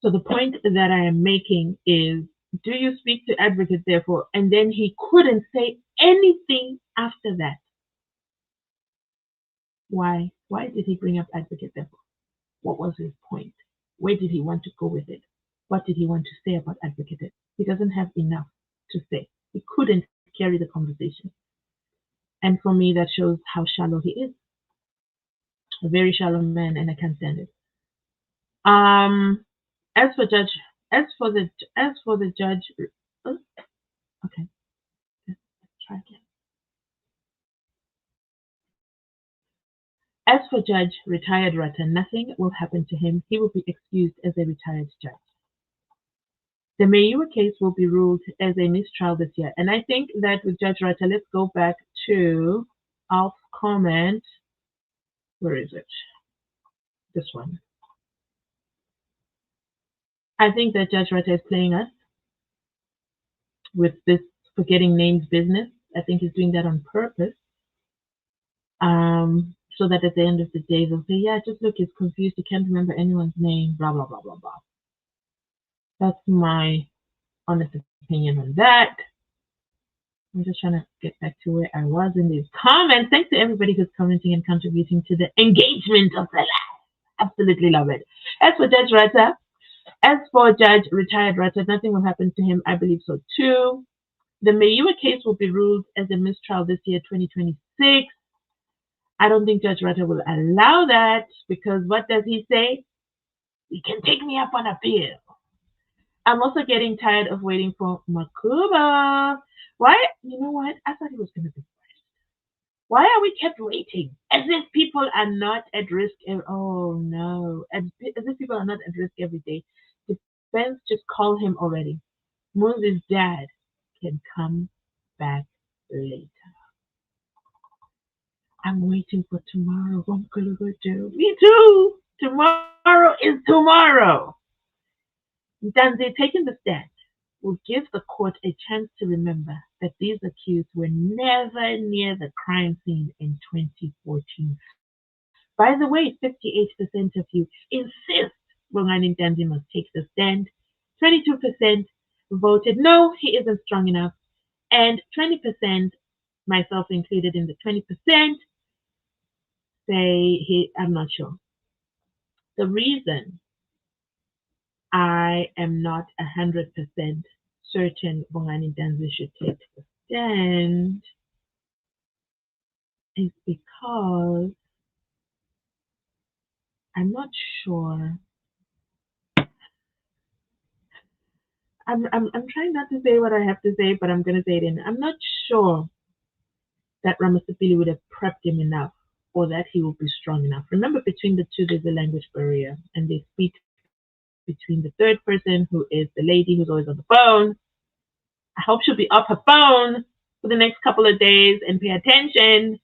So the point that I am making is, do you speak to advocate therefore? And then he couldn't say anything after that. Why? Why did he bring up advocate therefore? What was his point? Where did he want to go with it? What did he want to say about advocate? He doesn't have enough to say. He couldn't carry the conversation. And for me, that shows how shallow he is. A very shallow man, and I can't stand it. As for the judge, okay, let's try again. As for Judge retired Rata, nothing will happen to him. He will be excused as a retired judge. The Mayua case will be ruled as a mistrial this year. And I think that with Judge Rata, let's go back to Alf's comment. Where is it? This one. I think that Judge Rata is playing us with this forgetting names business. I think he's doing that on purpose. So that at the end of the day, they'll say, yeah, just look, he's confused. He can't remember anyone's name, blah, blah, blah, blah, blah. That's my honest opinion on that. I'm just trying to get back to where I was in these comments. Thanks to everybody who's commenting and contributing to the engagement of the live. Absolutely love it. As for Judge retired Rata, nothing will happen to him. I believe so too. The Mayua case will be ruled as a mistrial this year, 2026. I don't think Judge Rata will allow that because what does he say? He can take me up on appeal. I'm also getting tired of waiting for Makuba. Why? You know what? I thought he was going to be first. Why are we kept waiting? As if people are not at risk. Oh no. As if people are not at risk every day. Defense just call him already. Moses' dad can come back later. I'm waiting for tomorrow. Me too. Tomorrow is tomorrow. Ntanzi taking the stand will give the court a chance to remember that these accused were never near the crime scene in 2014. By the way, 58% of you insist Bongani Ntanzi must take the stand. 22% voted no, he isn't strong enough. And 20%, myself included in the 20%, say I'm not sure. The reason I am not 100% certain Bongani Ntanzi should take the stand is because I'm not sure. I'm trying not to say what I have to say, but I'm gonna say it in. I'm not sure that Ramosepele would have prepped him enough or that he will be strong enough. Remember, between the two, there's a language barrier, and they speak between the third person, who is the lady who's always on the phone. I hope she'll be off her phone for the next couple of days and pay attention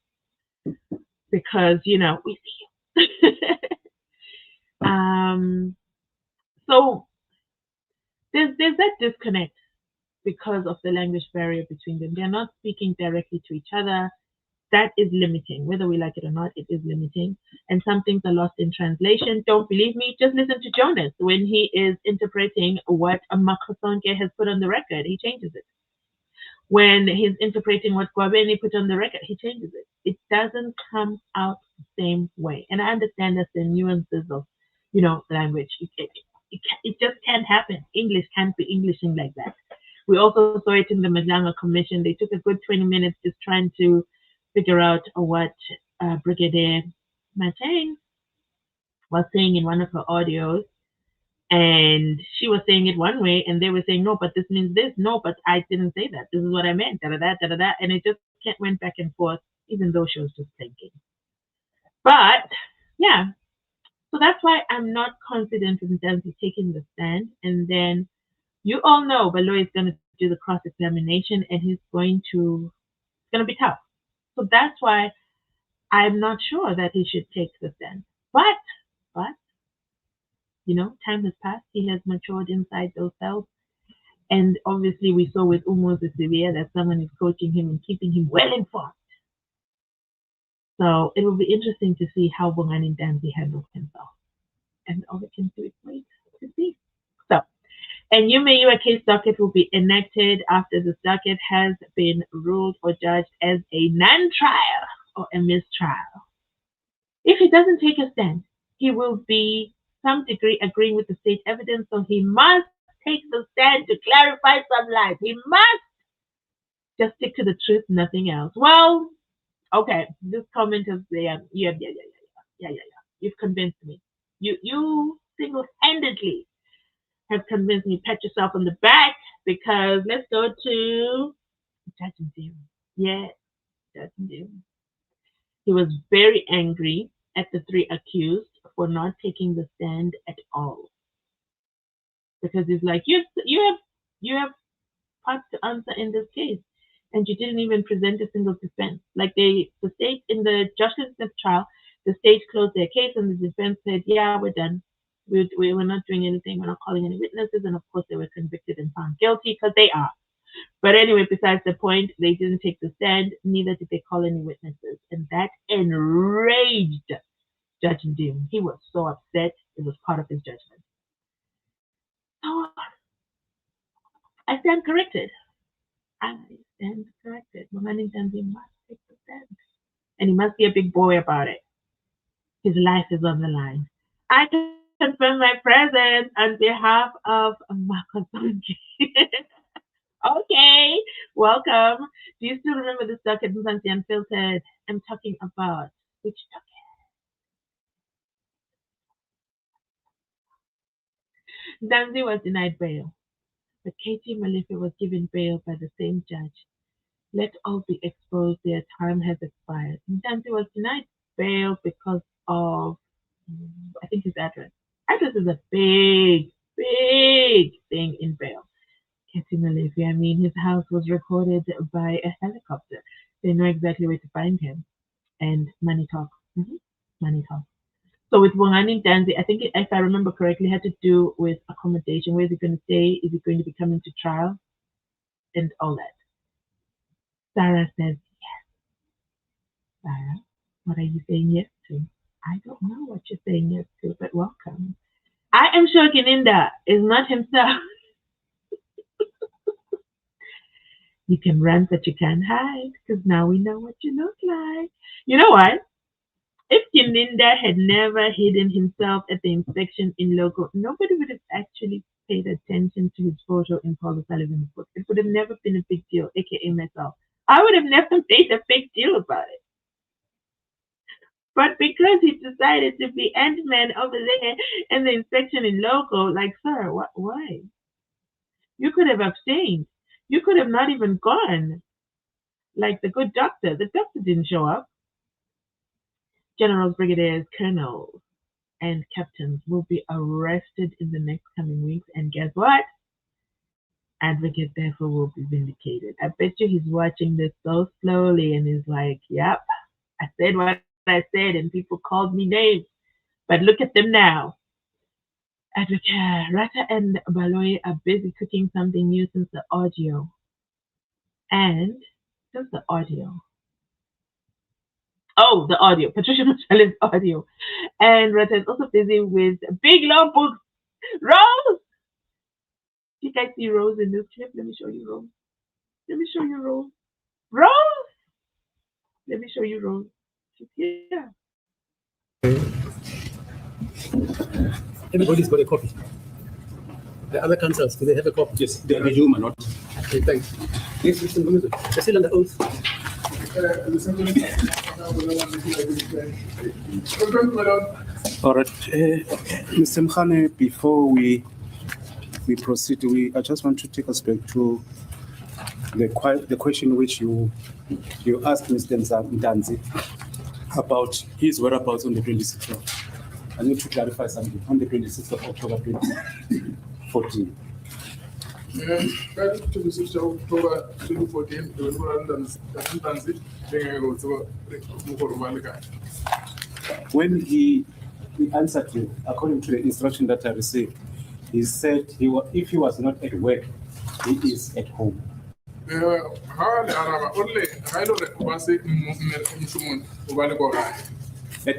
because, we see you. um, so there's that disconnect because of the language barrier between them. They're not speaking directly to each other. That is limiting. Whether we like it or not, it is limiting. And some things are lost in translation. Don't believe me? Just listen to Jonas. When he is interpreting what Makosonke has put on the record, he changes it. When he's interpreting what Gwabeni put on the record, he changes it. It doesn't come out the same way. And I understand that the nuances of, language. It just can't happen. English can't be Englishing like that. We also saw it in the Madlanga Commission. They took a good 20 minutes just trying to figure out what Brigadier Matang was saying in one of her audios. And she was saying it one way, and they were saying, no, but this means this. No, but I didn't say that. This is what I meant. Da da da da da. And it just went back and forth, even though she was just thinking. But yeah, so that's why I'm not confident in Ntanzi taking the stand. And then you all know Balo is going to do the cross examination, and it's going to be tough. So that's why I'm not sure that he should take the stand. But time has passed. He has matured inside those cells. And obviously, we saw with Umoza Sevilla that someone is coaching him and keeping him well informed. So it will be interesting to see how Bongani Ntanzi handles himself. And all we can do is wait to see. So, and Yumeyiwa case docket will be enacted after the docket has been ruled or judged as a non-trial or a mistrial. If he doesn't take a stand, he will be some degree agreeing with the state evidence, so he must take the stand to clarify some lies. He must just stick to the truth, nothing else. Well, okay, this comment is there. Yeah. You've convinced me. You single-handedly have convinced me. Pat yourself on the back because let's go to Judge Doom. Yeah, Judge Doom. He was very angry at the three accused for not taking the stand at all because he's like, you have parts to answer in this case, and you didn't even present a single defense. Like the state in the Joshua Smith trial, the state closed their case, and the defense said, "Yeah, we're done. We were not doing anything. We're not calling any witnesses." And of course, they were convicted and found guilty because they are. But anyway, besides the point, they didn't take the stand. Neither did they call any witnesses, and that enraged Judge Doom. He was so upset. It was part of his judgment. So I stand corrected. I stand corrected. Bongani Ntanzi must take the stand. And he must be a big boy about it. His life is on the line. I confirm my presence on behalf of Makosonke. Okay, welcome. Do you still remember the docket Mzansi Unfiltered? I'm talking about which docket? Ntanzi was denied bail, but KT Malife was given bail by the same judge. Let all be exposed, their time has expired. Ntanzi was denied bail because of, I think, his address. Address is a big thing in bail. I mean, his house was recorded by a helicopter. They know exactly where to find him. And money talk. Money talk. So with Bongani Ntanzi, I think, if I remember correctly, it had to do with accommodation. Where is he going to stay? Is he going to be coming to trial? And all that. Sarah says, Sarah, what are you saying yes to? I don't know what you're saying yes to, but welcome. I am sure Kininda is not himself. You can run, but you can't hide, because now we know what you look like. You know what? If Kininda had never hidden himself at the inspection in local, nobody would have actually paid attention to his photo in Paul Sullivan's book. It would have never been a big deal, aka myself. I would have never made a big deal about it. But because he decided to be Ant-Man over there and the inspection in local, like, sir, why? You could have abstained. You could have not even gone. Like the good doctor. The doctor didn't show up. Generals, brigadiers, colonels, and captains will be arrested in the next coming weeks. And guess what? Advocate therefore will be vindicated. I bet you he's watching this so slowly and is like, yep, I said what I said and people called me names. But look at them now. Advocate Rata and Baloy are busy cooking something new since the audio. And just the audio. Oh, the audio. Patricia Michelle's audio. And Rata is also busy with big long books. Rose! You guys see Rose in this clip? Let me show you Rose. Let me show you Rose. Rose! Let me show you Rose. She's here. Everybody's got a copy. The other councils, do they have a copy? Yes, they do, my lord. Okay, thanks. Yes, Mr. Mnuzo. They're still under oath. All right, Mr. Mkhane, before we proceed, I just want to take us back to the question which you asked Mr. Ntanzi about his whereabouts on the 26th of. I need to clarify something. On the 26th of October 2014. Back to the 6th of October 2014, the Ntanzi, when he answered you, according to the instruction that I received, he said if he was not at work, he is at home. At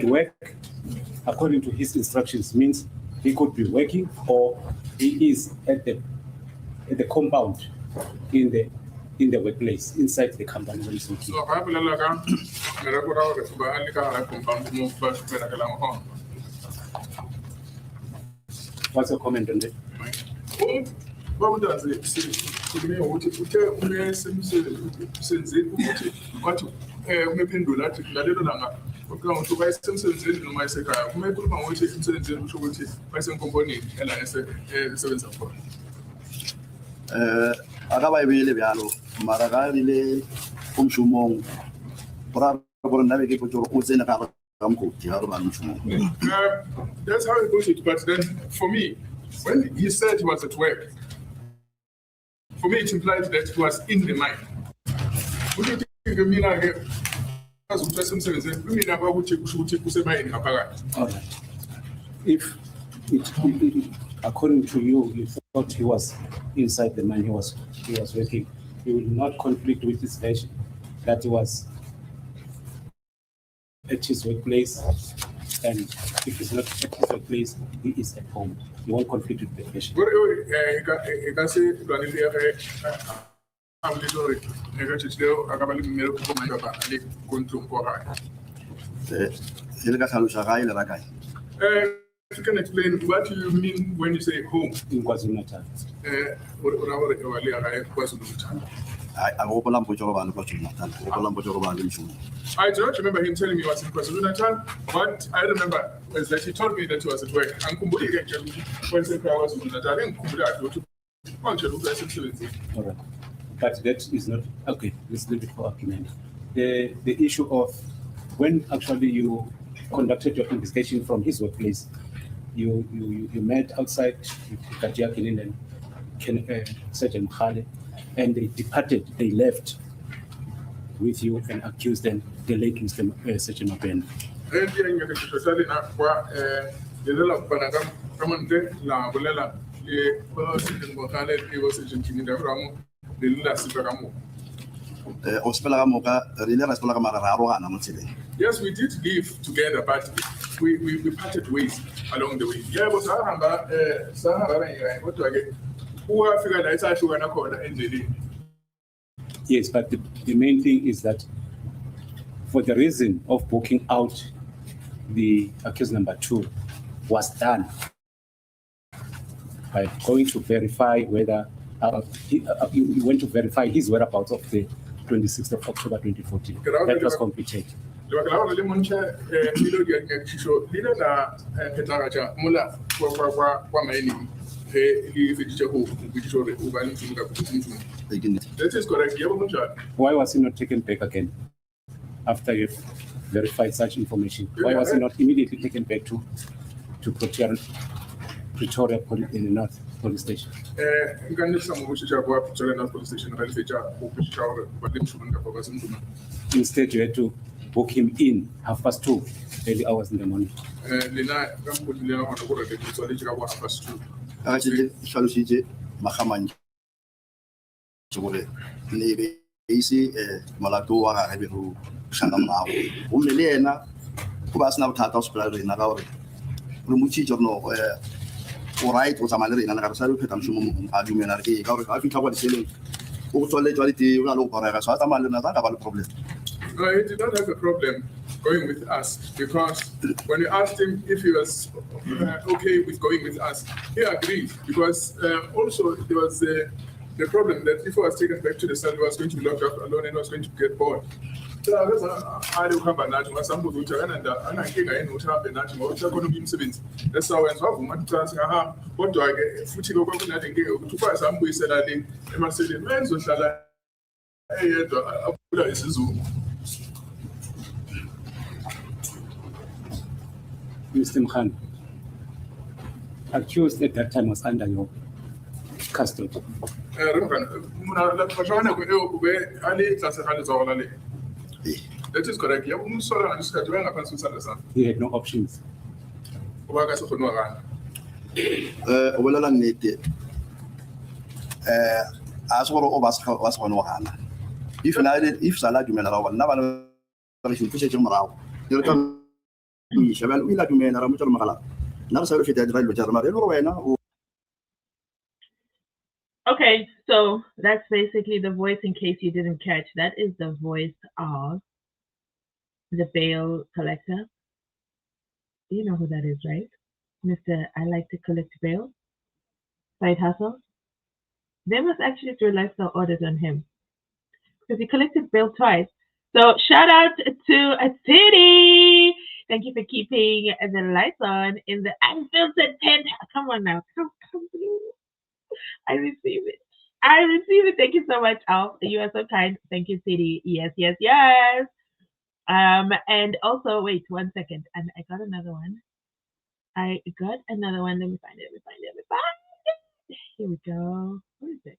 work, according to his instructions, means he could be working or he is at the compound in the workplace inside the company where he's working. What's your comment on that? Akabayibile byalo mara ga rile umshumong bra go nna be ke go o tsena ka ga mokoti ga go ba mshumong. That's how it goes. But then for me, when he said he was at work, for me it implied that he was in the mine. Would you think of me now? If according to you, you thought he was inside the mine, he was working, he will not conflict with his version that he was at his workplace, and if he's not at his workplace, he is at home. He won't conflict with the version. You can explain what you mean when you say home. In KwaZulu-Natal. I do not remember him telling me he was in KwaZulu-Natal. What I remember is that he told me that he was at work. All right. But that is not okay. Let's leave it for argument. The issue of when actually you conducted your investigation from his workplace, you met outside with Kajiakin and Sergeant Khale, and they departed. They left with you and accused them, the late Mr. Sergeant Mabena. Yes, we did live together, but we parted ways along the way. Yeah, but yes, but the main thing is that for the reason of booking out the accused number 2 was done by going to verify whether he went to verify his whereabouts of the 26th of October 2014. That was completed. That is correct. Why was he not taken back again after you verified such information? Why was he not immediately taken back to Pretoria in the North Police Station? Instead, you had to book him in 2:30 early hours in the morning. Alright, what's a man in another side of it? I'm sure argument. I think about the ceiling. Also, literally, we are local. So I'm not about the problem. No, he did not have a problem going with us because when we asked him if he was okay with going with us, he agreed because also there was the problem that if he was taken back to the cell, he was going to be locked up alone and was going to get bored. So I don't have a natural sample which I and I think I know have a natural which are going to be incidents. That's how I want to ask, what do I get? Fuchi go back and get to find some way said I think I must say the men's was like, hey, this is Mr. Mkhan, accused at that time was under your custody. That is correct. He had no options. As what was one Ohana. If Salad, you may allow another push him around. You'll come. We like to men around Mala. Now, so if you had read with Jarmar, Okay, so that's basically the voice. In case you didn't catch, that is the voice of the bail collector. You know who that is, right? Mr. I like to collect bail. Side hustle. They must actually do a lifestyle audit on him because he collected bail twice. So shout out to a city. Thank you for keeping the lights on in the unfiltered tent. Come on now, come through. I receive it. I receive it. Thank you so much, Alf. You are so kind. Thank you, City. Yes, yes, yes. And also, wait 1 second. And I got another one. Let me find it. Let me find it. Here we go. What is it?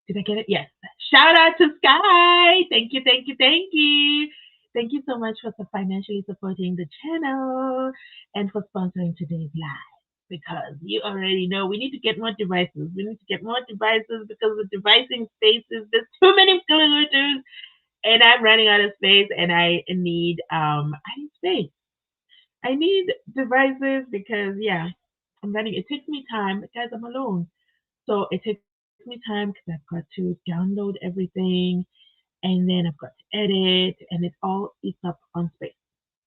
Did I get it? Yes. Shout out to Sky. Thank you, thank you, thank you. Thank you so much for financially supporting the channel and for sponsoring today's live. Because you already know we need to get more devices. We need to get more devices because the devising spaces, there's too many glitches and I'm running out of space and I need space. I need devices because I'm running. It takes me time, guys. I'm alone, so it takes me time because I've got to download everything and then I've got to edit, and it all eats up on space.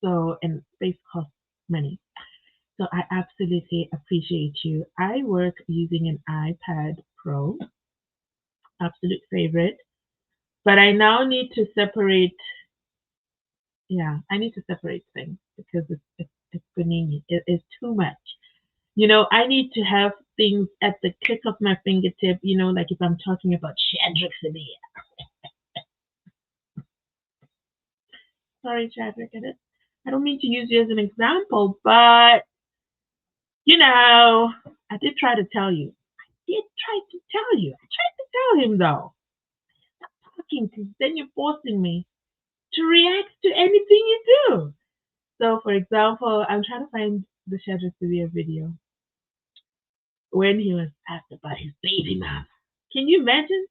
So and space costs money. So I absolutely appreciate you. I work using an iPad Pro, absolute favorite, but I now need to separate. Yeah, I need to separate things because it's panini. It is too much. I need to have things at the click of my fingertip. Like if I'm talking about Shadrach Sabia. Sorry, Shadrach, I don't mean to use you as an example, but I did try to tell you. I tried to tell him though. Stop talking, because then you're forcing me to react to anything you do. So, for example, I'm trying to find the Shadrach Sabia video when he was asked about his baby mama. Can you imagine?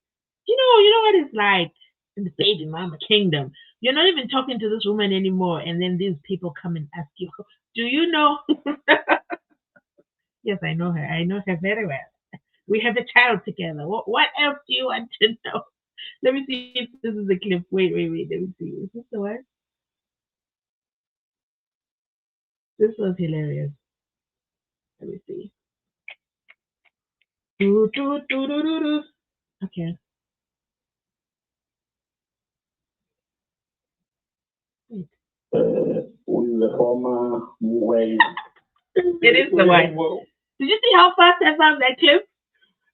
You know what it's like in the baby mama kingdom. You're not even talking to this woman anymore, and then these people come and ask you, "Do you know?" Yes, I know her. I know her very well. We have a child together. What else do you want to know? Let me see if this is the clip. Wait. Let me see. Is this the one? This was hilarious. Let me see. Do, do, do, do, do, do. Okay. Wait. With the former way. It is the one. Did you see how fast I found that clip?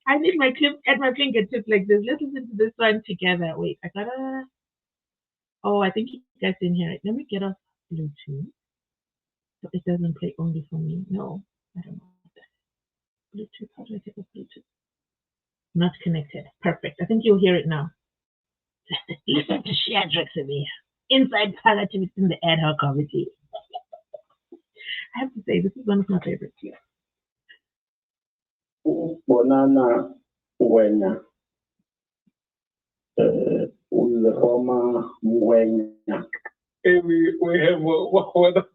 I need my clip at my fingertips like this. Let's listen to this one together. Wait, I gotta. Oh, I think you guys didn't hear it. Let me get off Bluetooth. So it doesn't play only for me. No, I don't know. Bluetooth. How do I take off Bluetooth? Not connected. Perfect. I think you'll hear it now. Listen to Shadrach Sevilla. Inside Palliative in the ad hoc committee. I have to say, this is one of my favorites here. Bonana Wenya. With the former Wenya. We have what?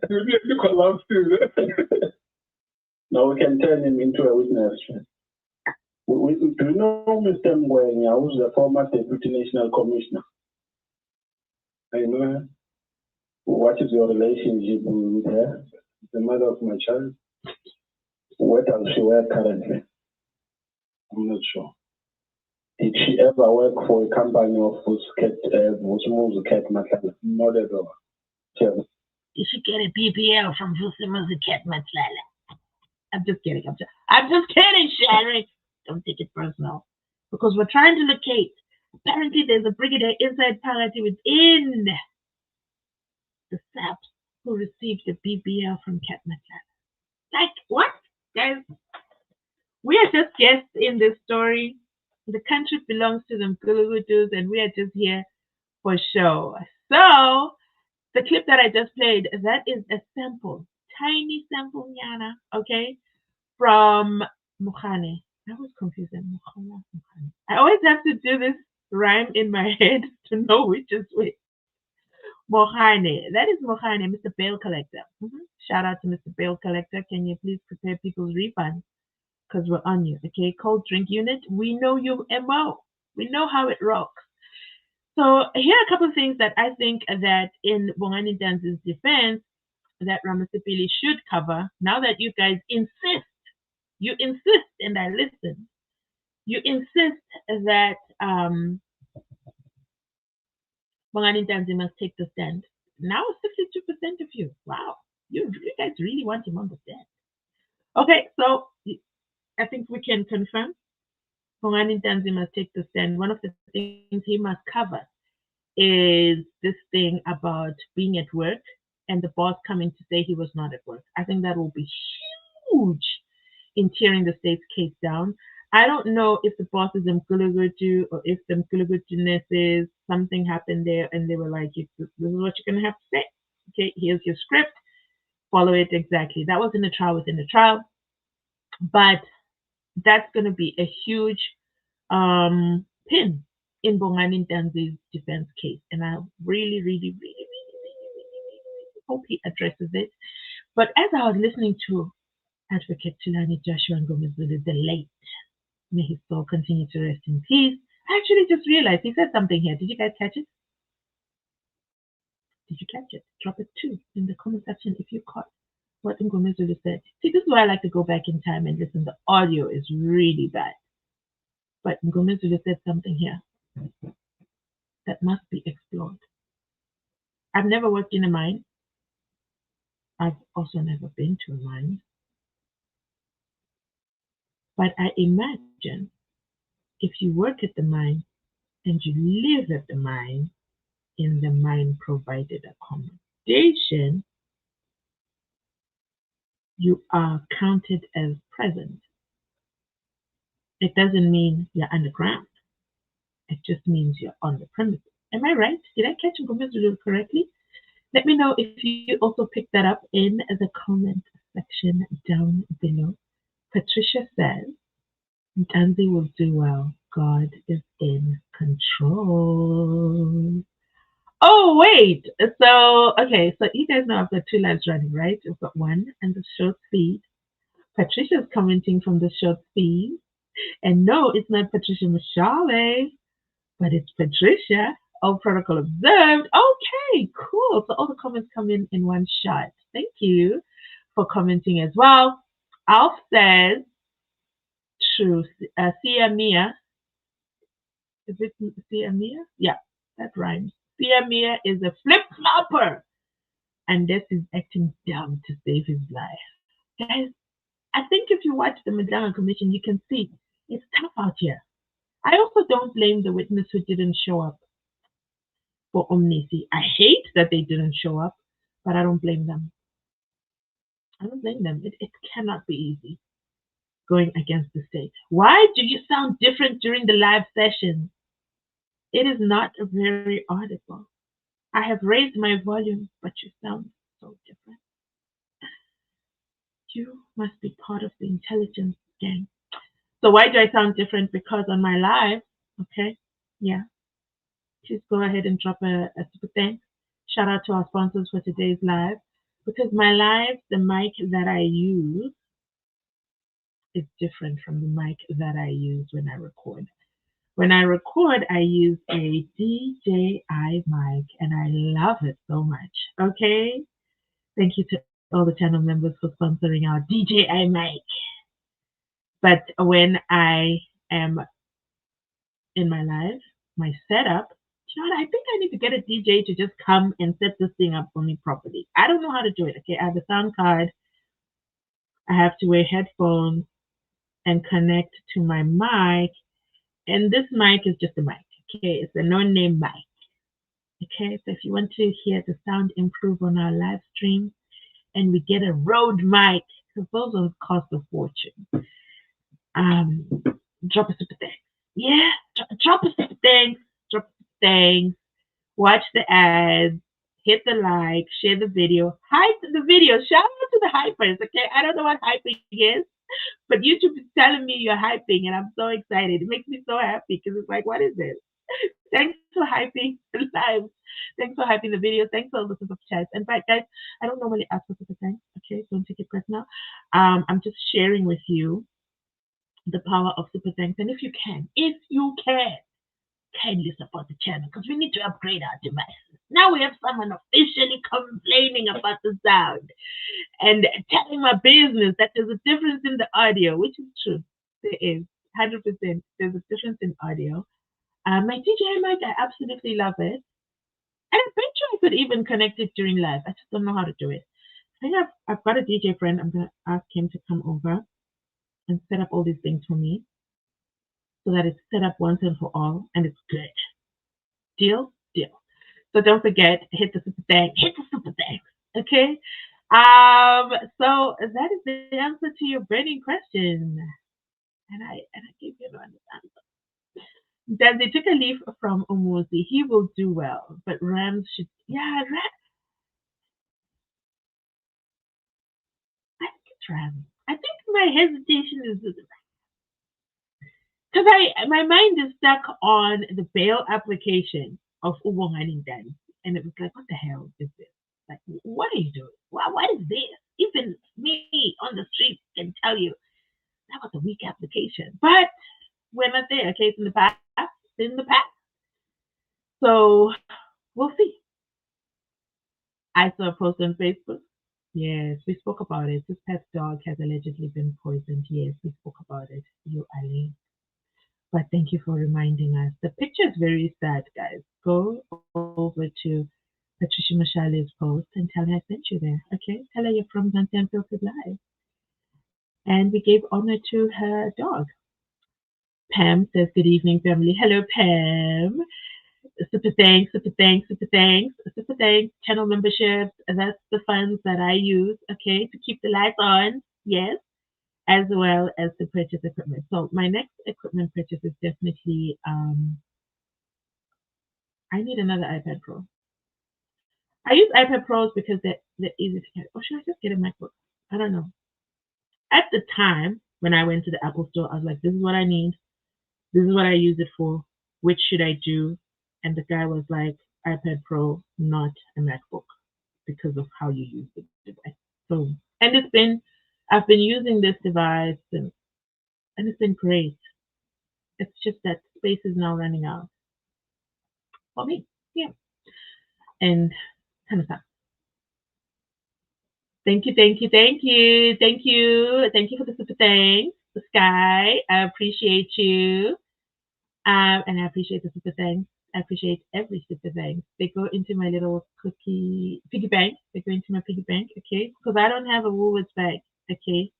You collapse too. Now we can turn him into a witness. Do you know Mr. Mwenya, who's the former Deputy National Commissioner? I know her. What is your relationship with her? The mother of my child? What does she work currently? I'm not sure. Did she ever work for a company of Vusimuzi Cat Matlala? Not at all. Did she get a PPL from Vusimuzi Cat Matlala? I'm just kidding. I'm just kidding, Sharon. Don't take it personal. Because we're trying to locate. Apparently, there's a brigadier inside Palliative within the SAPs who received the BBL from Cat Matlala. Like, what? Guys, we are just guests in this story. The country belongs to the Mkulugutus, and we are just here for show. So, the clip that I just played, that is a sample, tiny sample, Nyana, okay, from Mokgane. That was confusing. I always have to do this rhyme in my head to know which is which. Mokgane. That is Mokgane, Mr. Bail Collector. Shout out to Mr. Bail Collector. Can you please prepare people's refunds? Because we're on you. Okay, Cold Drink Unit. We know you MO. We know how it rocks. So here are a couple of things that I think that in Bongani Ntanzi'S defense that Ramosepele should cover. Now that you guys insist, and I listen. You insist that Bongani Ntanzi must take the stand. Now 62% of you. Wow. You guys really want him on the stand. Okay, so I think we can confirm Bongani Ntanzi must take the stand. One of the things he must cover is this thing about being at work and the boss coming to say he was not at work. I think that will be huge in tearing the state's case down. I don't know if the boss is Mkulugutu or if the Mkulugutu-nesses, something happened there and they were like, this is what you're going to have to say. Okay, here's your script. Follow it exactly. That was in a trial within a trial. But that's going to be a huge pin in Bongani Ntanzi'S defense case. And I really, really, really, really, really, really, really hope he addresses it. But as I was listening to Advocate Tulani Joshua Ngomezulu, the late, may his soul continue to rest in peace, I actually just realized he said something here. Did you guys catch it? Did you catch it? Drop it too in the comment section if you caught what Ngomezulu said. See, this is why I like to go back in time and listen. The audio is really bad. But Ngomezulu said something here that must be explored. I've never worked in a mine. I've also never been to a mine. But I imagine if you work at the mine and you live at the mine in the mine provided accommodation, you are counted as present. It doesn't mean you're underground. It just means you're on the premises. Am I right? Did I catch Ngomezulu correctly? Let me know if you also picked that up in the comment section down below. Patricia says, Ntanzi will do well. God is in control. Oh, wait. So you guys know I've got two lives running, right? I've got one and the short feed. Patricia's commenting from the short feed. And no, it's not Patricia Mashale, but it's Patricia. All protocol observed. Okay, cool. So all the comments come in one shot. Thank you for commenting as well. Alf says, true. Sia Mia. Is it Sia Mia? Yeah, that rhymes. Sia Mia is a flip-flopper. And this is acting dumb to save his life. Guys, I think if you watch the Mzansi Commission, you can see it's tough out here. I also don't blame the witness who didn't show up for Omnisi. I hate that they didn't show up, but I don't blame them. I don't blame them. It cannot be easy going against the state. Why do you sound different during the live session? It is not very audible. I have raised my volume, but you sound so different. You must be part of the intelligence gang. So why do I sound different? Because on my live, okay, yeah, please go ahead and drop a super thanks. Shout out to our sponsors for today's live. Because my live, the mic that I use is different from the mic that I use when I record. When I record, I use a DJI mic, and I love it so much. Okay? Thank you to all the channel members for sponsoring our DJI mic. But when I am in my live, my setup, you know what? I think I need to get a DJ to just come and set this thing up for me properly. I don't know how to do it. Okay, I have a sound card. I have to wear headphones and connect to my mic. And this mic is just a mic. Okay, it's a no-name mic. Okay, so if you want to hear the sound improve on our live stream, and we get a Rode mic, because those ones cost a fortune. Drop a super thanks. Yeah, drop a super thanks. Drop a super thanks. Watch the ads. Hit the like. Share the video. Hype the video. Shout out to the hypers. Okay, I don't know what hyping is, but YouTube is telling me you're hyping, and I'm so excited. It makes me so happy because it's like, what is this? Thanks for hyping the live. Thanks for hyping the video. Thanks for all the super chats. In fact, guys, I don't normally ask for super thanks. Okay, don't take it personal. I'm just sharing with you the power of super thanks. And if you can, kindly support the channel because we need to upgrade our devices. Now we have someone officially complaining about the sound and telling my business that there's a difference in the audio, which is true. There is 100%. There's a difference in audio. My DJI mic, I absolutely love it. And I bet you I could even connect it during live. I just don't know how to do it. I think I've got a DJ friend. I'm going to ask him to come over and set up all these things for me so that it's set up once and for all and it's good. Deal? Deal. So don't forget, hit the super thanks. Hit the super thanks. Okay? So that is the answer to your burning question. And I gave you an answer. That they took a leaf from Umuzi. He will do well. But Rams should, yeah, I think it's Rams. I think my hesitation is because my mind is stuck on the bail application of Bongani Ntanzi'S, and it was like, what the hell is this? Like, what are you doing? What is this? Even me on the street can tell you that was a weak application. But we're not there. Okay, it's in the past. It's in the past. So we'll see. I saw a post on Facebook. Yes, we spoke about it. This pet's dog has allegedly been poisoned. Yes, we spoke about it. You, Ali. But thank you for reminding us. The picture is very sad, guys. Go over to Patricia Mashale's post and tell her I sent you there. Okay? Tell her you're from Mzansi Unfiltered Live. And we gave honor to her dog. Pam says, good evening, family. Hello, Pam. Super thanks, super thanks, super thanks, super thanks. Channel memberships. That's the funds that I use, okay, to keep the lights on. Yes. As well as to purchase equipment. So my next equipment purchase is definitely, I need another iPad Pro. I use iPad Pros because they're easy to get. Or should I just get a MacBook? I don't know. At the time, when I went to the Apple store, I was like, this is what I need. This is what I use it for. Which should I do? And the guy was like, iPad Pro, not a MacBook, because of how you use the device. So, and I've been using this device and it's been great. It's just that space is now running out for me. Yeah. And kind of stuff. Thank you, thank you, thank you, thank you, thank you for the super thanks, the sky. I appreciate you, and I appreciate the super thanks. I appreciate every super thanks. They go into my little cookie piggy bank. They go into my piggy bank, okay? Because I don't have a Woolworths bag, okay?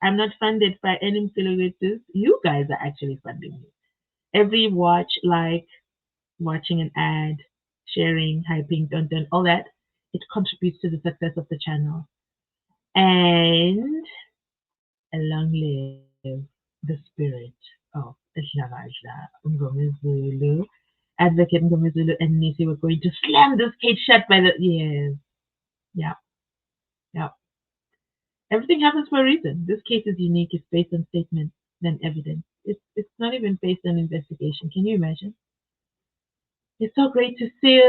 I'm not funded by any affiliates. You guys are actually funding me. Every watch, like watching an ad, sharing, hyping, dun, all that, it contributes to the success of the channel. And long live the spirit of Islavajla Ngomezulu, Advocate Ngomezulu and Nisi. We're going to slam this cage shut by the yes. Yeah. Everything happens for a reason. This case is unique. It's based on statements than evidence. It's not even based on investigation. Can you imagine? It's so great to see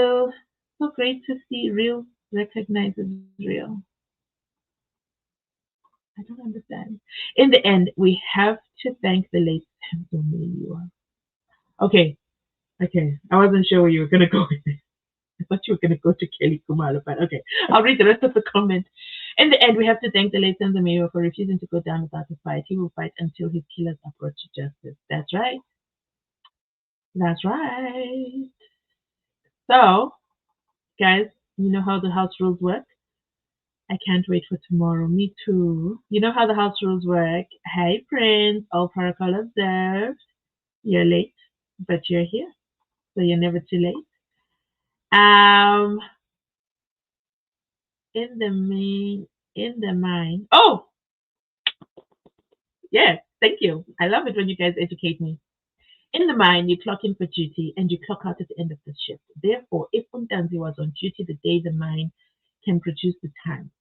real recognizes real. I don't understand. In the end, we have to thank the late Mzansi. Okay. I wasn't sure where you were going to go with this. I thought you were going to go to Kelly Kumalo, but okay. I'll read the rest of the comment. In the end, we have to thank the late Mzansi for refusing to go down without a fight. He will fight until his killers are brought to justice. That's right. That's right. So, guys, you know how the house rules work? I can't wait for tomorrow. Me too. You know how the house rules work. Hey, Prince. All protocol observed. You're late, but you're here. So you're never too late. In the mind. Oh! Yes, thank you. I love it when you guys educate me. In the mine, you clock in for duty and you clock out at the end of the shift. Therefore, if Ntanzi was on duty the day the mine can produce the time,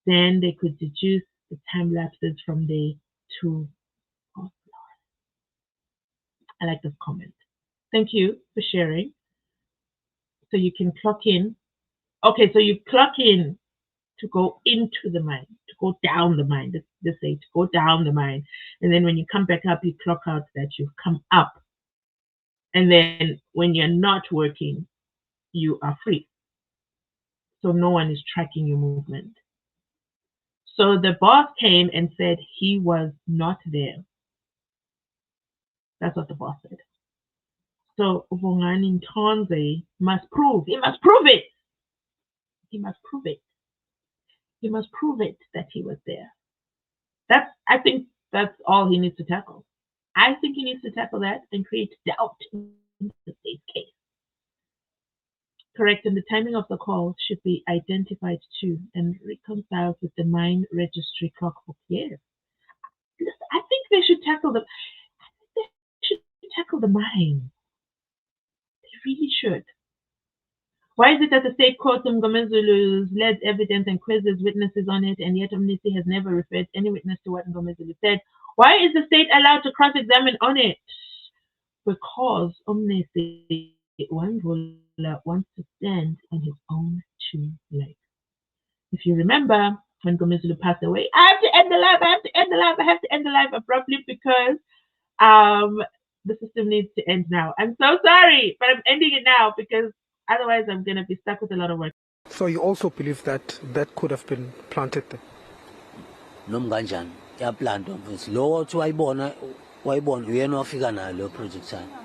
then they could deduce the time lapses from day to. Oh, Lord. I like this comment. Thank you for sharing. So you can clock in. Okay, so you clock in to go into the mine, to go down the mine. Let's say to go down the mine. And then when you come back up, you clock out that you've come up. And then when you're not working, you are free. So no one is tracking your movement. So the boss came and said he was not there. That's what the boss said. So Bongani Ntanzi'S must prove. He must prove it. He must prove it. He must prove it that he was there. I think that's all he needs to tackle. I think he needs to tackle that and create doubt in the state's case. Correct, and the timing of the call should be identified too and reconciled with the mine registry clock book. Yes. I think they should tackle the mine. They really should. Why is it that the state court Ngomezulu's led evidence and quizzes witnesses on it, and yet Omnisi has never referred any witness to what Ngomezulu said? Why is the state allowed to cross-examine on it? Because Omnisi wants to stand on his own two legs. If you remember, when Ngomezulu passed away, I have to end the live abruptly because the system needs to end now. I'm so sorry, but I'm ending it now because otherwise I'm going to be stuck with a lot of work. So you also believe that could have been planted there? Nomganjan, ya planto mfisi. Lo wathi wayibona uyena wafika nayo lo project sana.